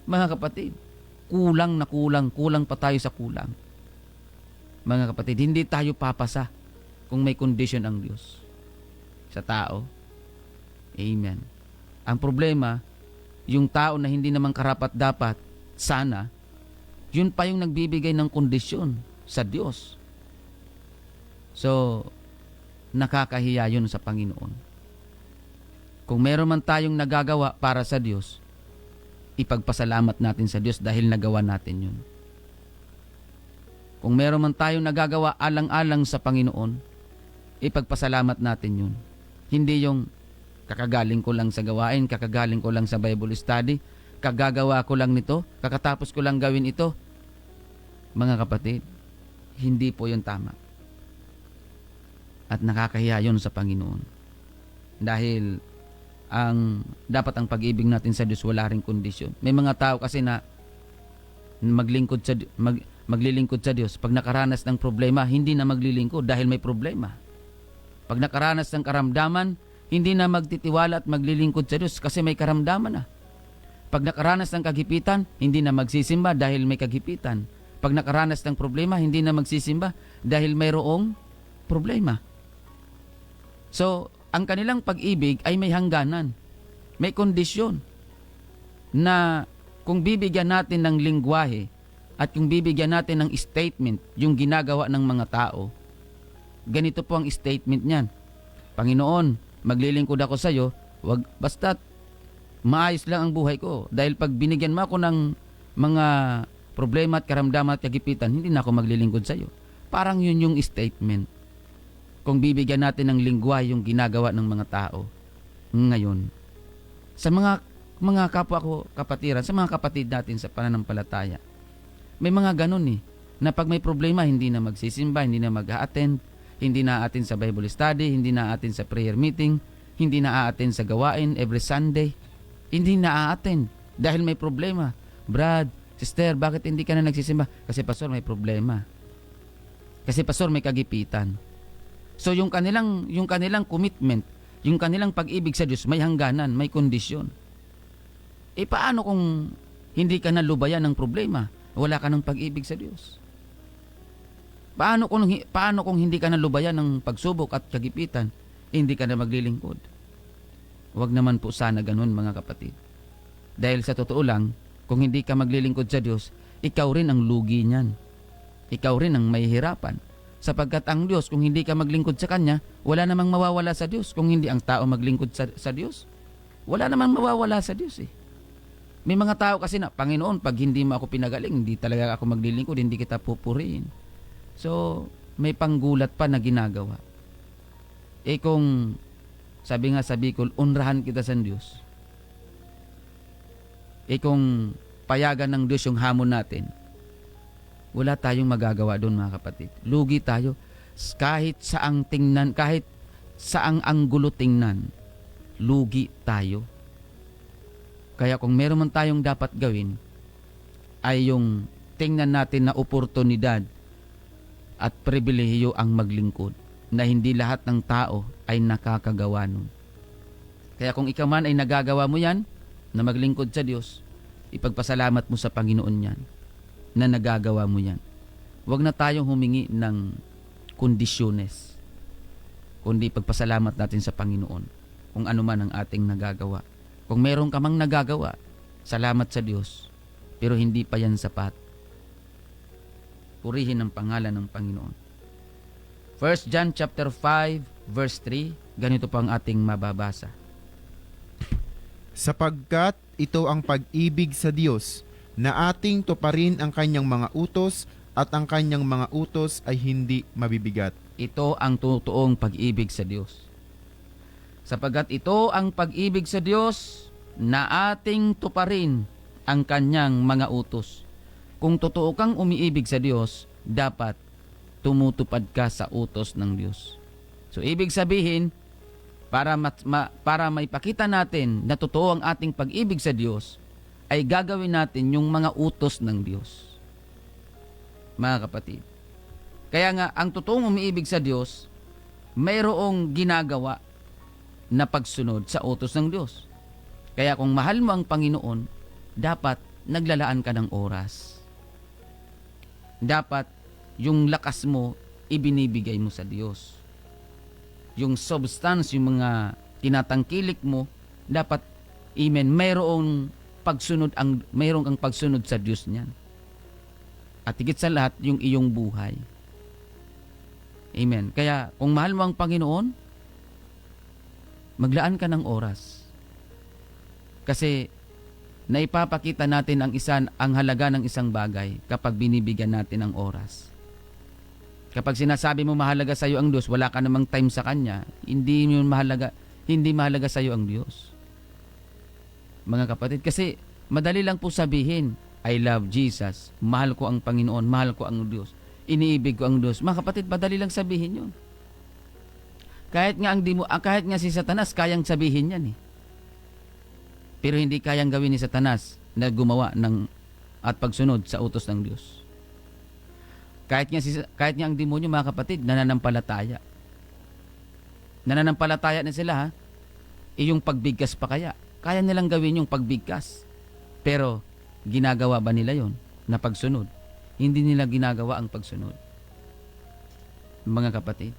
mga kapatid, kulang pa tayo sa kulang. Mga kapatid, hindi tayo papasa kung may kondisyon ang Diyos sa tao. Amen. Ang problema, yung tao na hindi naman karapat-dapat, sana, yun pa yung nagbibigay ng kondisyon sa Diyos. So, nakakahiya yun sa Panginoon. Kung meron man tayong nagagawa para sa Diyos, ipagpasalamat natin sa Diyos dahil nagawa natin yun. Kung meron man tayong nagagawa alang-alang sa Panginoon, ipagpasalamat natin yun. Hindi yung kakagaling ko lang sa gawain, kakagaling ko lang sa Bible study, kagagawa ko lang nito, kakatapos ko lang gawin ito. Mga kapatid, hindi po yun tama. At nakakahiya yun sa Panginoon. Dahil dapat ang pag-ibig natin sa Diyos wala ring kondisyon. May mga tao kasi na maglilingkod sa Diyos. Pag nakaranas ng problema, hindi na maglilingkod dahil may problema. Pag nakaranas ng karamdaman, hindi na magtitiwala at maglilingkod sa Diyos kasi may karamdaman na. Pag nakaranas ng kagipitan, hindi na magsisimba dahil may kagipitan. Pag nakaranas ng problema, hindi na magsisimba dahil mayroong problema. So, ang kanilang pag-ibig ay may hangganan, may kondisyon na kung bibigyan natin ng lingwahe at kung bibigyan natin ng statement yung ginagawa ng mga tao, ganito po ang statement niyan. Panginoon, maglilingkod ako sa iyo, wag basta maayos lang ang buhay ko. Dahil pag binigyan mo ako ng mga problema at karamdaman at kagipitan, hindi na ako maglilingkod sa iyo. Parang yun yung statement. Kung bibigyan natin ng lingwahe yung ginagawa ng mga tao ngayon. Sa mga kapwa ko kapatiran, sa mga kapatid natin sa pananampalataya, may mga ganun na pag may problema, hindi na magsisimba, hindi na mag-a-attend, hindi na a-attend sa Bible study, hindi na a-attend sa prayer meeting, hindi na a-attend sa gawain every Sunday, hindi na a-attend dahil may problema. Brad, sister, bakit hindi ka na nagsisimba? Kasi pastor, may problema. Kasi pastor, may kagipitan. So yung kanilang commitment, yung kanilang pag-ibig sa Diyos, may hangganan, may kondisyon. Paano kung hindi ka nalubayan ng problema? Wala ka ng pag-ibig sa Diyos. Paano kung hindi ka nalubayan ng pagsubok at kagipitan? Hindi ka na maglilingkod. Huwag naman po sana ganun, mga kapatid. Dahil sa totoo lang, kung hindi ka maglilingkod sa Diyos, ikaw rin ang lugi niyan. Ikaw rin ang may hirapan. Sapagkat ang Diyos, kung hindi ka maglingkod sa Kanya, wala namang mawawala sa Diyos. Kung hindi ang tao maglingkod sa Diyos, wala namang mawawala sa Diyos. May mga tao kasi na, Panginoon, pag hindi mo ako pinagaling, hindi talaga ako maglilingkod, hindi kita pupurihin. So, may panggulat pa na ginagawa. Kung, sabi nga sa Bicol, unrahan kita sa Diyos. Kung payagan ng Diyos yung hamon natin, wala tayong magagawa doon, mga kapatid. Lugi tayo. Kahit saang tingnan, kahit saang anggulo tingnan, lugi tayo. Kaya kung meron man tayong dapat gawin, ay yung tingnan natin na oportunidad at pribilehiyo ang maglingkod, na hindi lahat ng tao ay nakakagawa nun. Kaya kung ikaw man ay nagagawa mo yan, na maglingkod sa Diyos, ipagpasalamat mo sa Panginoon yan, na nagagawa mo yan. Huwag na tayong humingi ng kondisyones, kundi pagpasalamat natin sa Panginoon kung ano man ang ating nagagawa. Kung meron ka mang nagagawa, salamat sa Diyos, pero hindi pa yan sapat. Purihin ang pangalan ng Panginoon. 1 John chapter 5 verse 3, ganito po ang ating mababasa. Sapagkat ito ang pag-ibig sa Diyos, na ating tuparin ang kanyang mga utos at ang kanyang mga utos ay hindi mabibigat. Ito ang totoong pag-ibig sa Diyos. Sapagkat ito ang pag-ibig sa Diyos, na ating tuparin ang kanyang mga utos. Kung totoo kang umiibig sa Diyos, dapat tumutupad ka sa utos ng Diyos. So ibig sabihin, para maipakita natin na totoo ang ating pag-ibig sa Diyos, ay gagawin natin yung mga utos ng Diyos. Mga kapatid. Kaya nga, ang totoong umiibig sa Diyos, mayroong ginagawa. na pagsunod sa utos ng Diyos. Kaya kung mahal mo ang Panginoon, dapat naglalaan ka ng oras. Dapat yung lakas mo, ibinibigay mo sa Diyos. Yung substance, yung mga tinatangkilik mo, dapat, amen, mayroong kang pagsunod sa Diyos niyan. At higit sa lahat, yung iyong buhay. Amen. Kaya, kung mahal mo ang Panginoon, maglaan ka ng oras. Kasi, naipapakita natin ang halaga ng isang bagay kapag binibigyan natin ng oras. Kapag sinasabi mo mahalaga sa iyo ang Diyos, wala ka namang time sa Kanya, hindi mahalaga sa iyo ang Diyos. Mga kapatid, kasi madali lang po sabihin, I love Jesus, mahal ko ang Panginoon, mahal ko ang Diyos, iniibig ko ang Diyos. Mga kapatid, madali lang sabihin yun. Kahit nga si Satanas, kayang sabihin yan eh. Pero hindi kayang gawin ni Satanas na gumawa at pagsunod sa utos ng Diyos. Kahit nga ang demonyo, mga kapatid, nananampalataya. Nananampalataya na sila, ha? Yung pagbigkas pa kaya. Kaya nilang gawin yung pagbigkas. Pero, ginagawa ba nila yon na pagsunod? Hindi nila ginagawa ang pagsunod. Mga kapatid.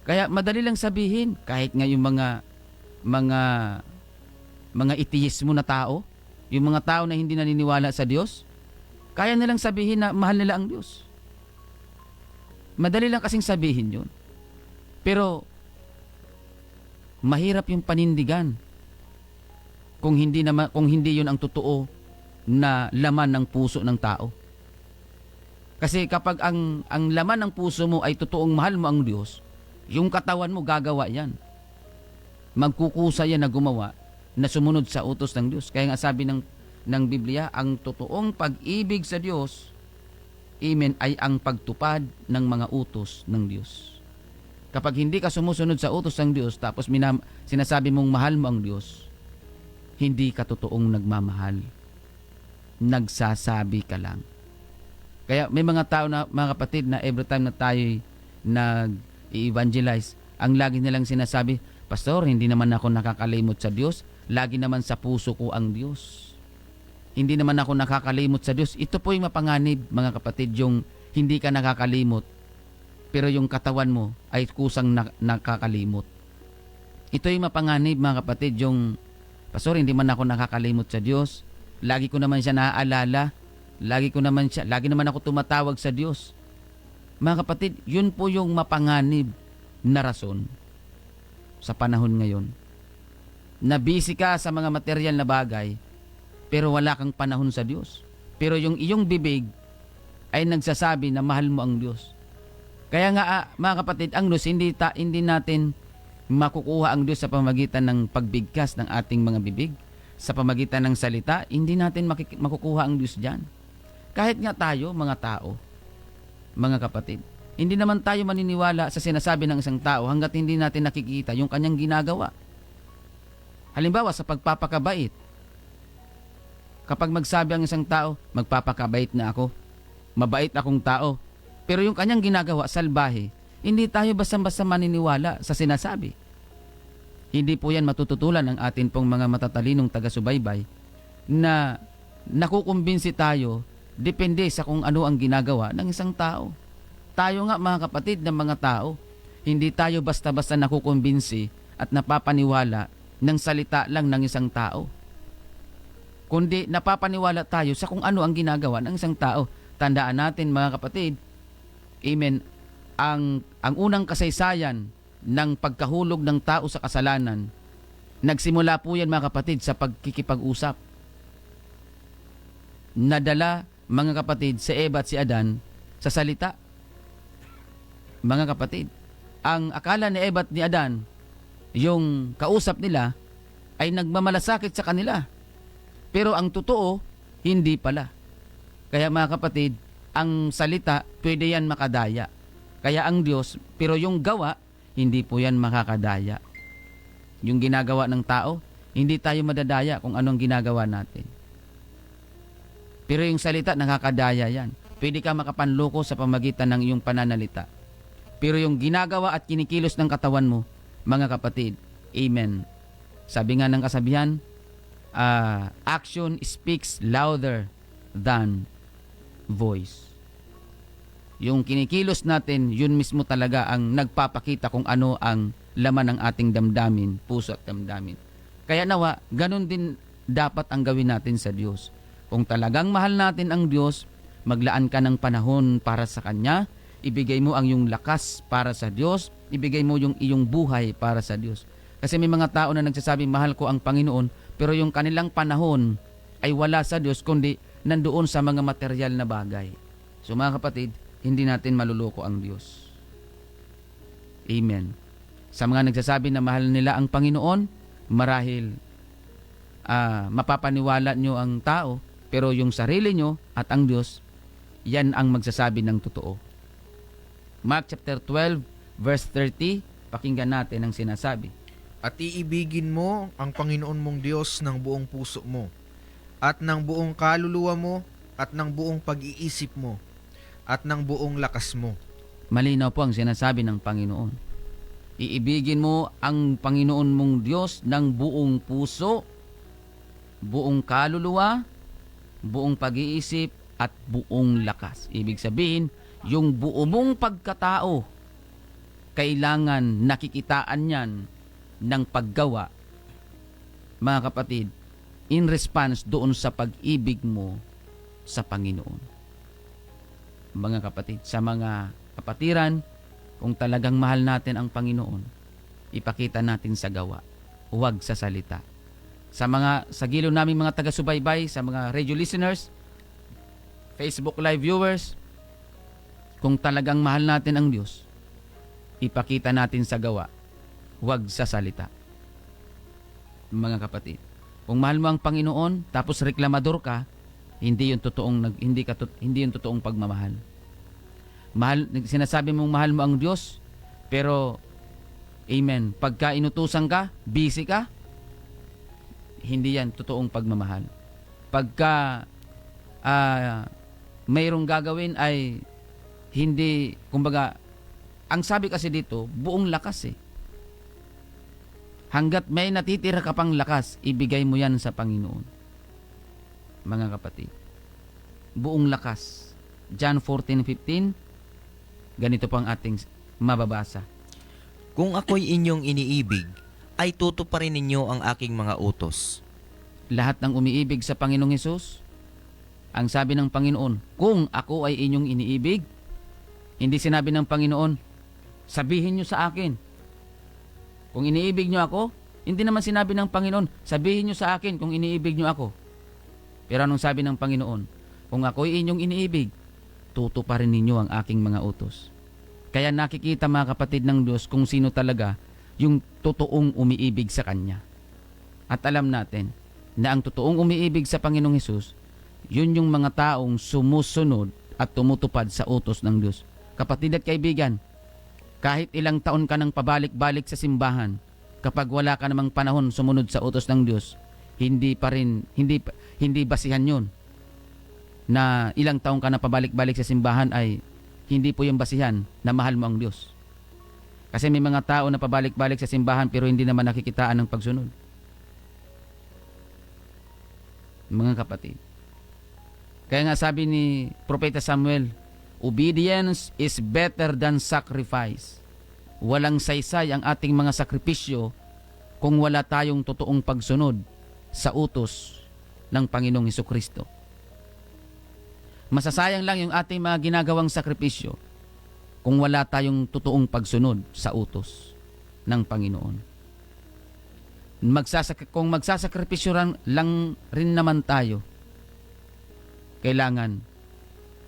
Kaya madali lang sabihin, kahit nga yung mga iteismo na tao, yung mga tao na hindi naniniwala sa Diyos, kaya nilang sabihin na mahal nila ang Diyos. Madali lang kasing sabihin yun. Pero, mahirap yung panindigan kung hindi yun ang totoo na laman ng puso ng tao. Kasi kapag ang laman ng puso mo ay totoong mahal mo ang Diyos, yung katawan mo gagawa yan. Magkukusa yan na gumawa, na sumunod sa utos ng Diyos. Kaya nga sabi ng Biblia, ang totoong pag-ibig sa Diyos, amen, ay ang pagtupad ng mga utos ng Diyos. Kapag hindi ka sumusunod sa utos ng Diyos, tapos sinasabi mong mahal mo ang Diyos, hindi ka totoong nagmamahal. Nagsasabi ka lang. Kaya may mga tao na, mga kapatid, na every time na tayo nag-evangelize, ang lagi nilang sinasabi, Pastor, hindi naman ako nakakalimot sa Diyos. Lagi naman sa puso ko ang Diyos. Hindi naman ako nakakalimot sa Diyos. Ito po yung mapanganib, mga kapatid, yung hindi ka nakakalimot, pero yung katawan mo ay kusang nakakalimot. Ito yung mapanganib, mga kapatid, yung, Pastor, hindi man ako nakakalimot sa Diyos. Lagi ko naman siya naaalala. Lagi naman ako tumatawag sa Diyos. Mga kapatid, yun po yung mapanganib na rason sa panahon ngayon. Na busy ka sa mga material na bagay, pero wala kang panahon sa Diyos. Pero yung iyong bibig ay nagsasabi na mahal mo ang Diyos. Kaya nga, mga kapatid, ang Diyos, hindi natin makukuha ang Diyos sa pamagitan ng pagbigkas ng ating mga bibig. Sa pamagitan ng salita, hindi natin makukuha ang Diyos dyan. Kahit nga tayo, mga tao, mga kapatid, hindi naman tayo maniniwala sa sinasabi ng isang tao hanggat hindi natin nakikita yung kanyang ginagawa. Halimbawa, sa pagpapakabait. Kapag magsabi ang isang tao, magpapakabait na ako, mabait akong tao, pero yung kanyang ginagawa, salbahe, hindi tayo basta-basta maniniwala sa sinasabi. Hindi po yan matututulan ng atin pong mga matatalinong taga-subaybay na nakukumbinsi tayo depende sa kung ano ang ginagawa ng isang tao. Tayo nga, mga kapatid, ng mga tao, hindi tayo basta-basta nakukumbinsi at napapaniwala ng salita lang ng isang tao. Kundi napapaniwala tayo sa kung ano ang ginagawa ng isang tao. Tandaan natin, mga kapatid, amen, ang unang kasaysayan ng pagkahulog ng tao sa kasalanan, nagsimula po yan, mga kapatid, sa pagkikipag-usap. Nadala, mga kapatid, si Eva at si Adan sa salita. Mga kapatid, ang akala ni Eva at ni Adan, yung kausap nila, ay nagmamalasakit sa kanila. Pero ang totoo, hindi pala. Kaya, mga kapatid, ang salita, pwede yan makadaya. Kaya ang Diyos, pero yung gawa, hindi po yan makakadaya. Yung ginagawa ng tao, hindi tayo madadaya kung anong ginagawa natin. Pero yung salita, nakakadaya yan. Pwede ka makapanloko sa pamagitan ng iyong pananalita. Pero yung ginagawa at kinikilos ng katawan mo, mga kapatid, Amen. Sabi nga ng kasabihan, action speaks louder than voice. Yung kinikilos natin, yun mismo talaga ang nagpapakita kung ano ang laman ng ating damdamin, puso at damdamin. Kaya nawa, ganun din dapat ang gawin natin sa Diyos. Kung talagang mahal natin ang Diyos, maglaan ka ng panahon para sa Kanya, ibigay mo ang iyong lakas para sa Diyos, ibigay mo yung iyong buhay para sa Diyos. Kasi may mga tao na nagsasabi, mahal ko ang Panginoon, pero yung kanilang panahon ay wala sa Diyos, kundi nandoon sa mga material na bagay. So mga kapatid, hindi natin maluloko ang Diyos. Amen. Sa mga nagsasabi na mahal nila ang Panginoon, marahil mapapaniwala nyo ang tao, pero yung sarili nyo at ang Diyos, yan ang magsasabi ng totoo. Mark chapter 12, verse 30, pakinggan natin ang sinasabi. At iibigin mo ang Panginoon mong Diyos ng buong puso mo, at ng buong kaluluwa mo, at ng buong pag-iisip mo, at ng buong lakas mo. Malinaw po ang sinasabi ng Panginoon. Iibigin mo ang Panginoon mong Diyos ng buong puso, buong kaluluwa, buong pag-iisip, at buong lakas. Ibig sabihin, yung buo mong pagkatao, kailangan nakikitaan yan ng paggawa, mga kapatid, in response doon sa pag-ibig mo sa Panginoon. Mga kapatid, sa mga kapatiran, kung talagang mahal natin ang Panginoon, ipakita natin sa gawa, huwag sa salita. Sa gilo naming mga taga-subaybay, sa mga radio listeners, Facebook live viewers, kung talagang mahal natin ang Diyos, ipakita natin sa gawa, huwag sa salita. Mga kapatid, kung mahal mo ang Panginoon tapos reklamador ka, hindi 'yung totoong pagmamahal. Sinasabi mong mahal mo ang Diyos, pero amen, pagka inutusan ka, busy ka, hindi yan totoong pagmamahal. Pagka mayroong gagawin ay hindi, kumbaga, ang sabi kasi dito, buong lakas eh. Hanggat may natitira ka pang lakas, ibigay mo yan sa Panginoon. Mga kapatid, buong lakas. John 14:15, ganito po ang ating mababasa. Kung ako'y inyong iniibig, ay tutuparin ninyo ang aking mga utos. Lahat ng umiibig sa Panginoong Hesus, ang sabi ng Panginoon, kung ako ay inyong iniibig, hindi sinabi ng Panginoon, sabihin nyo sa akin. Kung iniibig nyo ako, hindi naman sinabi ng Panginoon, sabihin nyo sa akin kung iniibig nyo ako. Pero anong sabi ng Panginoon? Kung ako'y inyong iniibig, tutuparin ninyo ang aking mga utos. Kaya nakikita mga kapatid ng Diyos kung sino talaga yung totoong umiibig sa Kanya. At alam natin na ang totoong umiibig sa Panginoong Hesus, yun yung mga taong sumusunod at tumutupad sa utos ng Diyos. Kapatid at kaibigan, kahit ilang taon ka nang pabalik-balik sa simbahan, kapag wala ka namang panahon sumunod sa utos ng Diyos, hindi basihan yun. Na ilang taon ka na pabalik-balik sa simbahan ay hindi po yung basihan na mahal mo ang Diyos. Kasi may mga tao na pabalik-balik sa simbahan pero hindi naman nakikitaan ng pagsunod. Mga kapatid. Kaya nga sabi ni Propeta Samuel, obedience is better than sacrifice. Walang saysay ang ating mga sakripisyo kung wala tayong totoong pagsunod sa utos ng Panginoong Hesukristo. Masasayang lang yung ating mga ginagawang sakripisyo kung wala tayong totoong pagsunod sa utos ng Panginoon. Kung magsasakripisyo lang rin naman tayo, kailangan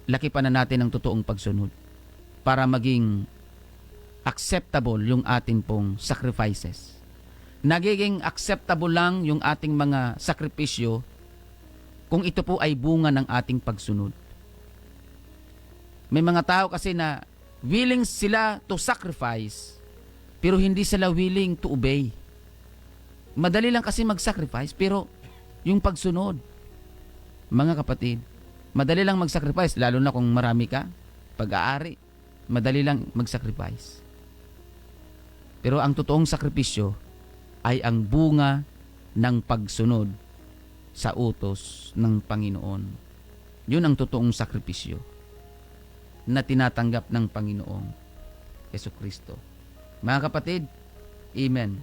lakipan na natin ang totoong pagsunod para maging acceptable yung ating pong sacrifices. Nagiging acceptable lang yung ating mga sakripisyo kung ito po ay bunga ng ating pagsunod. May mga tao kasi na willing sila to sacrifice pero hindi sila willing to obey. Madali lang kasi mag-sacrifice pero yung pagsunod, mga kapatid, madali lang mag-sacrifice lalo na kung marami ka, pag-aari, madali lang mag-sacrifice. Pero ang totoong sakripisyo, ay ang bunga ng pagsunod sa utos ng Panginoon. Yun ang totoong sakripisyo na tinatanggap ng Panginoong Jesucristo. Mga kapatid, amen.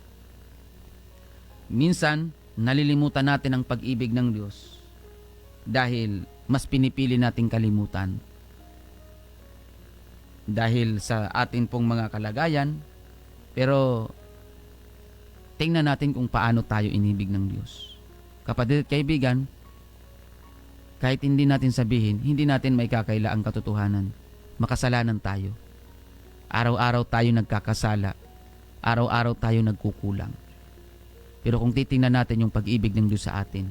Minsan, nalilimutan natin ang pag-ibig ng Diyos dahil mas pinipili nating kalimutan. Dahil sa atin pong mga kalagayan, pero tingnan natin kung paano tayo inibig ng Diyos. Kapatid at kaibigan, kahit hindi natin sabihin, hindi natin may kakaila ang katotohanan. Makasalanan tayo. Araw-araw tayo nagkakasala. Araw-araw tayo nagkukulang. Pero kung titingnan natin yung pag-ibig ng Diyos sa atin,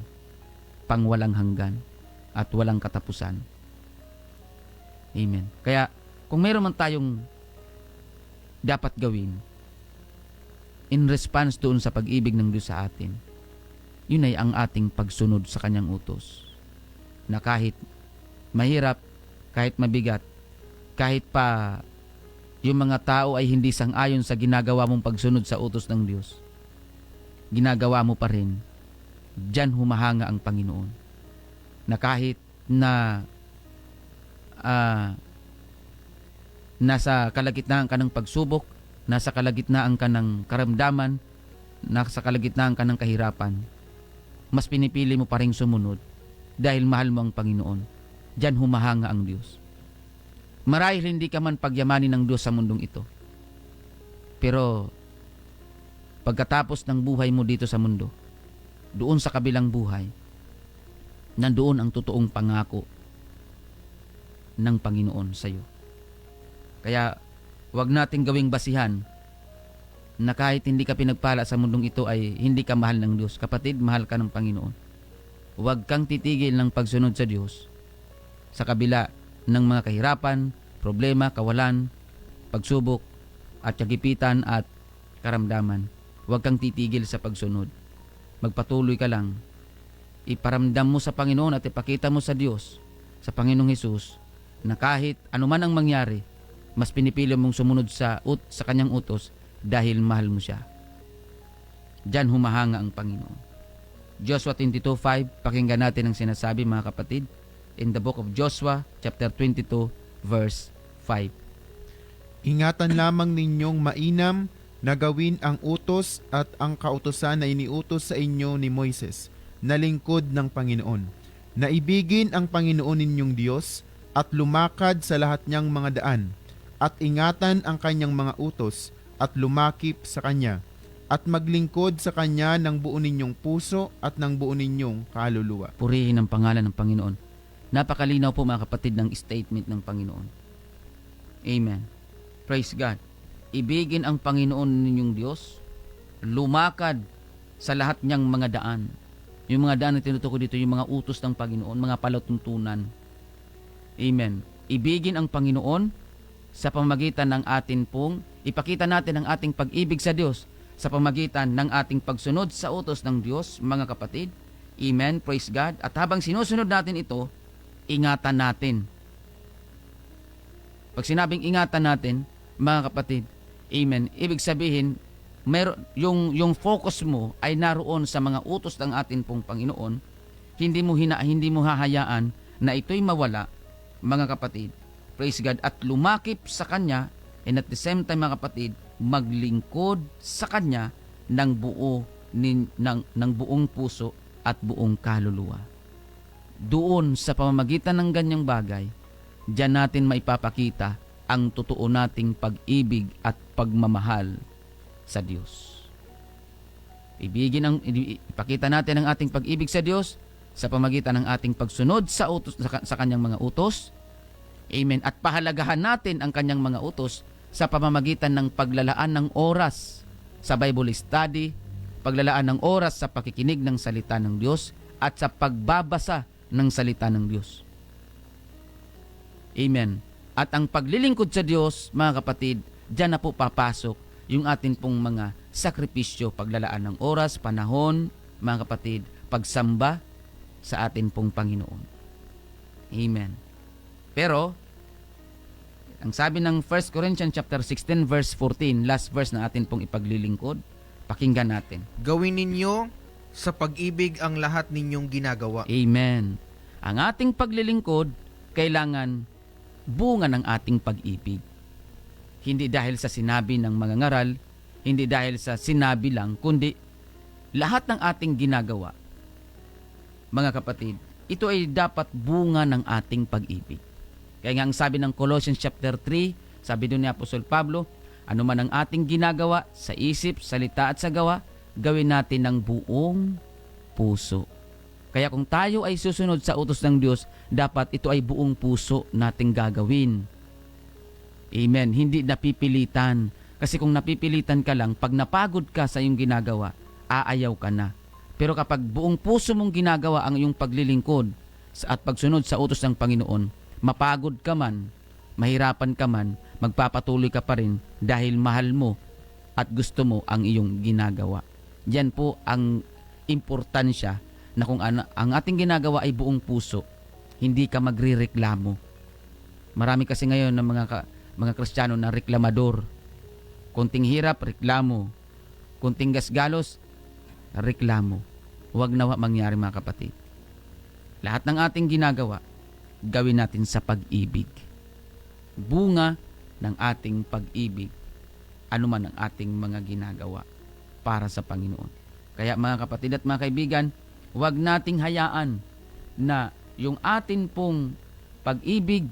pang walang hanggan at walang katapusan. Amen. Kaya, kung mayroon man tayong dapat gawin in response doon sa pag-ibig ng Diyos sa atin, yun ay ang ating pagsunod sa Kanyang utos. Na kahit mahirap, kahit mabigat, kahit pa yung mga tao ay hindi sang-ayon sa ginagawa mong pagsunod sa utos ng Diyos, ginagawa mo pa rin. Diyan humahanga ang Panginoon. Na kahit na nasa kalagitnaan ka ng pagsubok, nasa kalagitnaan ka ng karamdaman, nasa kalagitnaan ka ng kahirapan, mas pinipili mo pa rin sumunod dahil mahal mo ang Panginoon. Diyan humahanga ang Diyos. Marahil hindi ka man pagyamanin ng Diyos sa mundong ito, pero pagkatapos ng buhay mo dito sa mundo, doon sa kabilang buhay, nandoon ang totoong pangako ng Panginoon sa iyo. Kaya wag nating gawing basihan na kahit hindi ka pinagpala sa mundong ito ay hindi ka mahal ng Diyos. Kapatid, mahal ka ng Panginoon. Huwag kang titigil ng pagsunod sa Diyos sa kabila ng mga kahirapan, problema, kawalan, pagsubok, at kagipitan at karamdaman. Huwag kang titigil sa pagsunod. Magpatuloy ka lang. Iparamdam mo sa Panginoon at ipakita mo sa Diyos, sa Panginoong Hesus, na kahit anuman ang mangyari, mas pinipili mong sumunod sa Kanyang utos dahil mahal mo siya. Diyan humahanga ang Panginoon. Joshua 22:5, pakinggan natin ang sinasabi, mga kapatid, in the book of Joshua, chapter 22, verse 5. Ingatan lamang ninyong mainam na gawin ang utos at ang kautusan na iniutos sa inyo ni Moises, na lingkod ng Panginoon, na ibigin ang Panginoon ninyong Diyos at lumakad sa lahat niyang mga daan, at ingatan ang kanyang mga utos at lumakip sa kanya, at maglingkod sa kanya ng buo ninyong puso at ng buo ninyong kaluluwa. Purihin ang pangalan ng Panginoon. Napakalinaw po, mga kapatid, ng statement ng Panginoon. Amen. Praise God. Ibigin ang Panginoon ninyong Diyos, lumakad sa lahat niyang mga daan. Yung mga daan na tinutukoy dito, yung mga utos ng Panginoon, mga palatuntunan. Amen. Ibigin ang Panginoon sa pamamagitan ng atin pong, ipakita natin ang ating pag-ibig sa Diyos sa pamamagitan ng ating pagsunod sa utos ng Diyos, mga kapatid. Amen. Praise God. At habang sinusunod natin ito, ingatan natin. Pag sinabing ingatan natin, mga kapatid, amen, ibig sabihin, yung focus mo ay naroon sa mga utos ng atin pong Panginoon. Hindi mo hahayaan na ito'y mawala, mga kapatid. Praise God. At lumakip sa Kanya, and at the same time, mga kapatid, maglingkod sa Kanya ng buong puso at buong kaluluwa. Doon sa pamamagitan ng ganyang bagay, diyan natin maipapakita ang totoo nating pag-ibig at pagmamahal sa Diyos. Ipakita natin ang ating pag-ibig sa Diyos sa pamamagitan ng ating pagsunod sa utos, sa Kanyang mga utos. Amen. At pahalagahan natin ang Kanyang mga utos sa pamamagitan ng paglalaan ng oras sa Bible study, paglalaan ng oras sa pakikinig ng salita ng Diyos, at sa pagbabasa ng salita ng Diyos. Amen. At ang paglilingkod sa Diyos, mga kapatid, diyan na po papasok yung atin pong mga sakripisyo, paglalaan ng oras, panahon, mga kapatid, pagsamba sa atin pong Panginoon. Amen. Pero, ang sabi ng 1 Corinthians chapter 16 verse 14, last verse na atin pong ipaglilingkod, Pakinggan natin. Gawin ninyo sa pag-ibig ang lahat ninyong ginagawa. Amen. Ang ating paglilingkod, kailangan bunga ng ating pag-ibig. Hindi dahil sa sinabi ng mga ngaral, hindi dahil sa sinabi lang, kundi lahat ng ating ginagawa. Mga kapatid, ito ay dapat bunga ng ating pag-ibig. Kaya nga ang sabi ng Colossians chapter 3, sabi doon ni Apostol Pablo, ano man ang ating ginagawa sa isip, salita at sa gawa, gawin natin ng buong puso. Kaya kung tayo ay susunod sa utos ng Diyos, dapat ito ay buong puso nating gagawin. Amen. Hindi napipilitan. Kasi kung napipilitan ka lang, pag napagod ka sa iyong ginagawa, aayaw ka na. Pero kapag buong puso mong ginagawa ang iyong paglilingkod at pagsunod sa utos ng Panginoon, mapagod ka man, mahirapan ka man, magpapatuloy ka pa rin dahil mahal mo at gusto mo ang iyong ginagawa. Yan po ang importansya na kung ang ating ginagawa ay buong puso, hindi ka magrireklamo. Marami kasi ngayon ng mga Kristiyano na reklamador. Kunting hirap, reklamo. Kunting gasgalos, reklamo. Huwag nawa mangyari mga kapatid. Lahat ng ating ginagawa, gawin natin sa pag-ibig. Bunga ng ating pag-ibig, anuman ang ating mga ginagawa para sa Panginoon. Kaya mga kapatid at mga kaibigan, huwag nating hayaan na yung atin pong pag-ibig,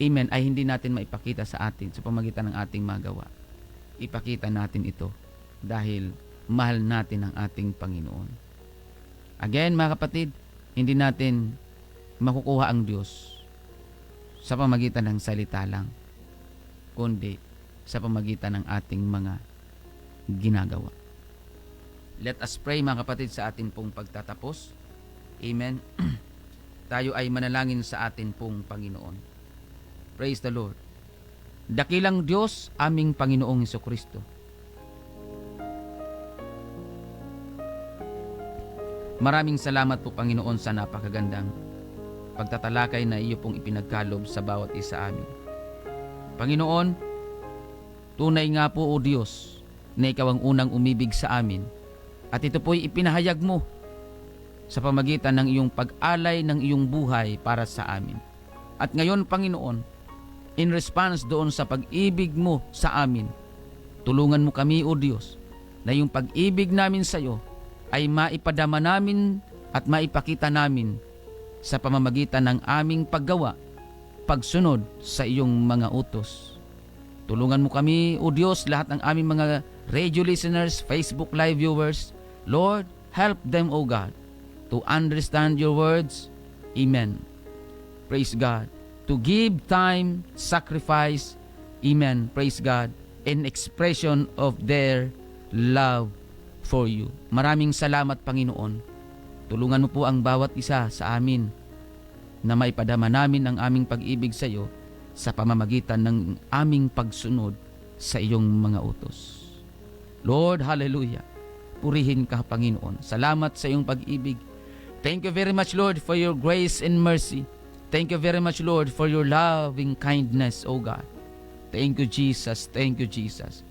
amen, ay hindi natin maipakita sa atin sa pamagitan ng ating magawa. Ipakita natin ito dahil mahal natin ang ating Panginoon. Again, mga kapatid, hindi natin makukuha ang Diyos sa pamagitan ng salita lang, kundi sa pamagitan ng ating mga ginagawa. Let us pray mga kapatid sa atin pong pagtatapos. Amen. Tayo ay manalangin sa atin pong Panginoon. Praise the Lord. Dakilang Diyos, aming Panginoong Hesukristo. Maraming salamat po Panginoon sa napakagandang pagtatalakay na iyo pong ipinagkalob sa bawat isa amin. Panginoon, tunay nga po o Diyos na ikaw ang unang umibig sa amin at ito po'y ipinahayag mo sa pamagitan ng iyong pag-alay ng iyong buhay para sa amin. At ngayon Panginoon, in response doon sa pag-ibig mo sa amin, tulungan mo kami o Diyos na yung pag-ibig namin sa iyo ay maipadama namin at maipakita namin sa pamamagitan ng aming paggawa, pagsunod sa iyong mga utos. Tulungan mo kami, O Diyos, lahat ng aming mga radio listeners, Facebook live viewers. Lord, help them, O God, to understand your words. Amen. Praise God. To give time, sacrifice, amen, praise God, in expression of their love for you. Maraming salamat, Panginoon. Tulungan mo po ang bawat isa sa amin na maipadama namin ang aming pag-ibig sa iyo sa pamamagitan ng aming pagsunod sa iyong mga utos. Lord, hallelujah. Purihin ka, Panginoon. Salamat sa iyong pag-ibig. Thank you very much, Lord, for your grace and mercy. Thank you very much, Lord, for your loving kindness, O God. Thank you, Jesus. Thank you, Jesus.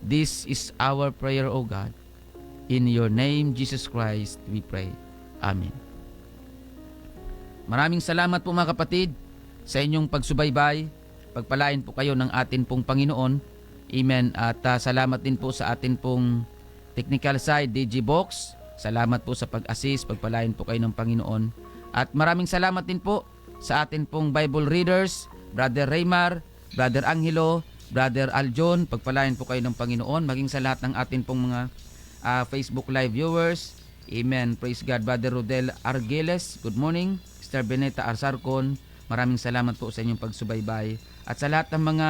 This is our prayer, O God. In your name, Jesus Christ, we pray. Amen. Maraming salamat po mga kapatid sa inyong pagsubaybay. Pagpalain po kayo ng atin pong Panginoon. Amen. At salamat din po sa atin pong technical side, DJ Box. Salamat po sa pag-assist. Pagpalain po kayo ng Panginoon. At maraming salamat din po sa atin pong Bible readers, Brother Raymar, Brother Angelo, Brother Aljon. Pagpalain po kayo ng Panginoon. Maging sa lahat ng atin pong mga Facebook live viewers. Amen. Praise God. Brother Rodel Argeles, good morning. Sister Beneta Arsarcon, maraming salamat po sa inyong pagsubaybay. At sa lahat ng mga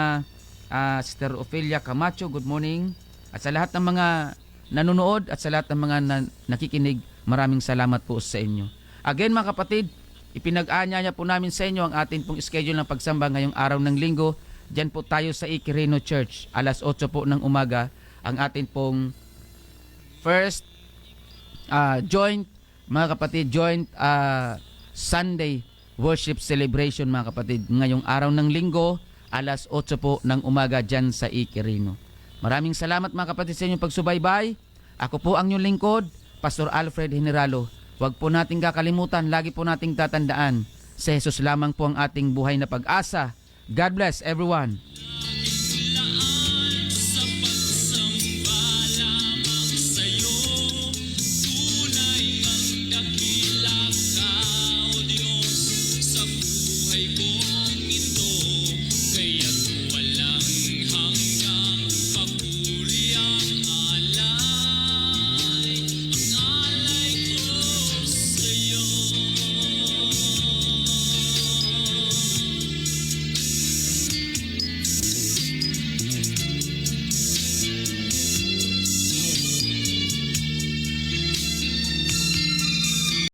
Sister Ophelia Camacho, good morning. At sa lahat ng mga nanonood at sa lahat ng mga nakikinig, maraming salamat po sa inyo. Again mga kapatid, ipinag-aanyaya po namin sa inyo ang atin pong schedule ng pagsamba ngayong araw ng linggo. Diyan po tayo sa Ikirino Church. Alas 8 po ng umaga ang atin pong first joint, mga kapatid, joint Sunday worship celebration mga kapatid. Ngayong araw ng linggo, alas 8 po ng umaga dyan sa Ikirino. Maraming salamat mga kapatid sa inyong pagsubaybay. Ako po ang inyong lingkod, Pastor Alfred Generalo. Huwag po nating kakalimutan, lagi po nating tatandaan, si Jesus lamang po ang ating buhay na pag-asa. God bless everyone. Laan sa pagsamba lamang sa'yo. Tunay ngang dakila ka, O Diyos, sa buhay kong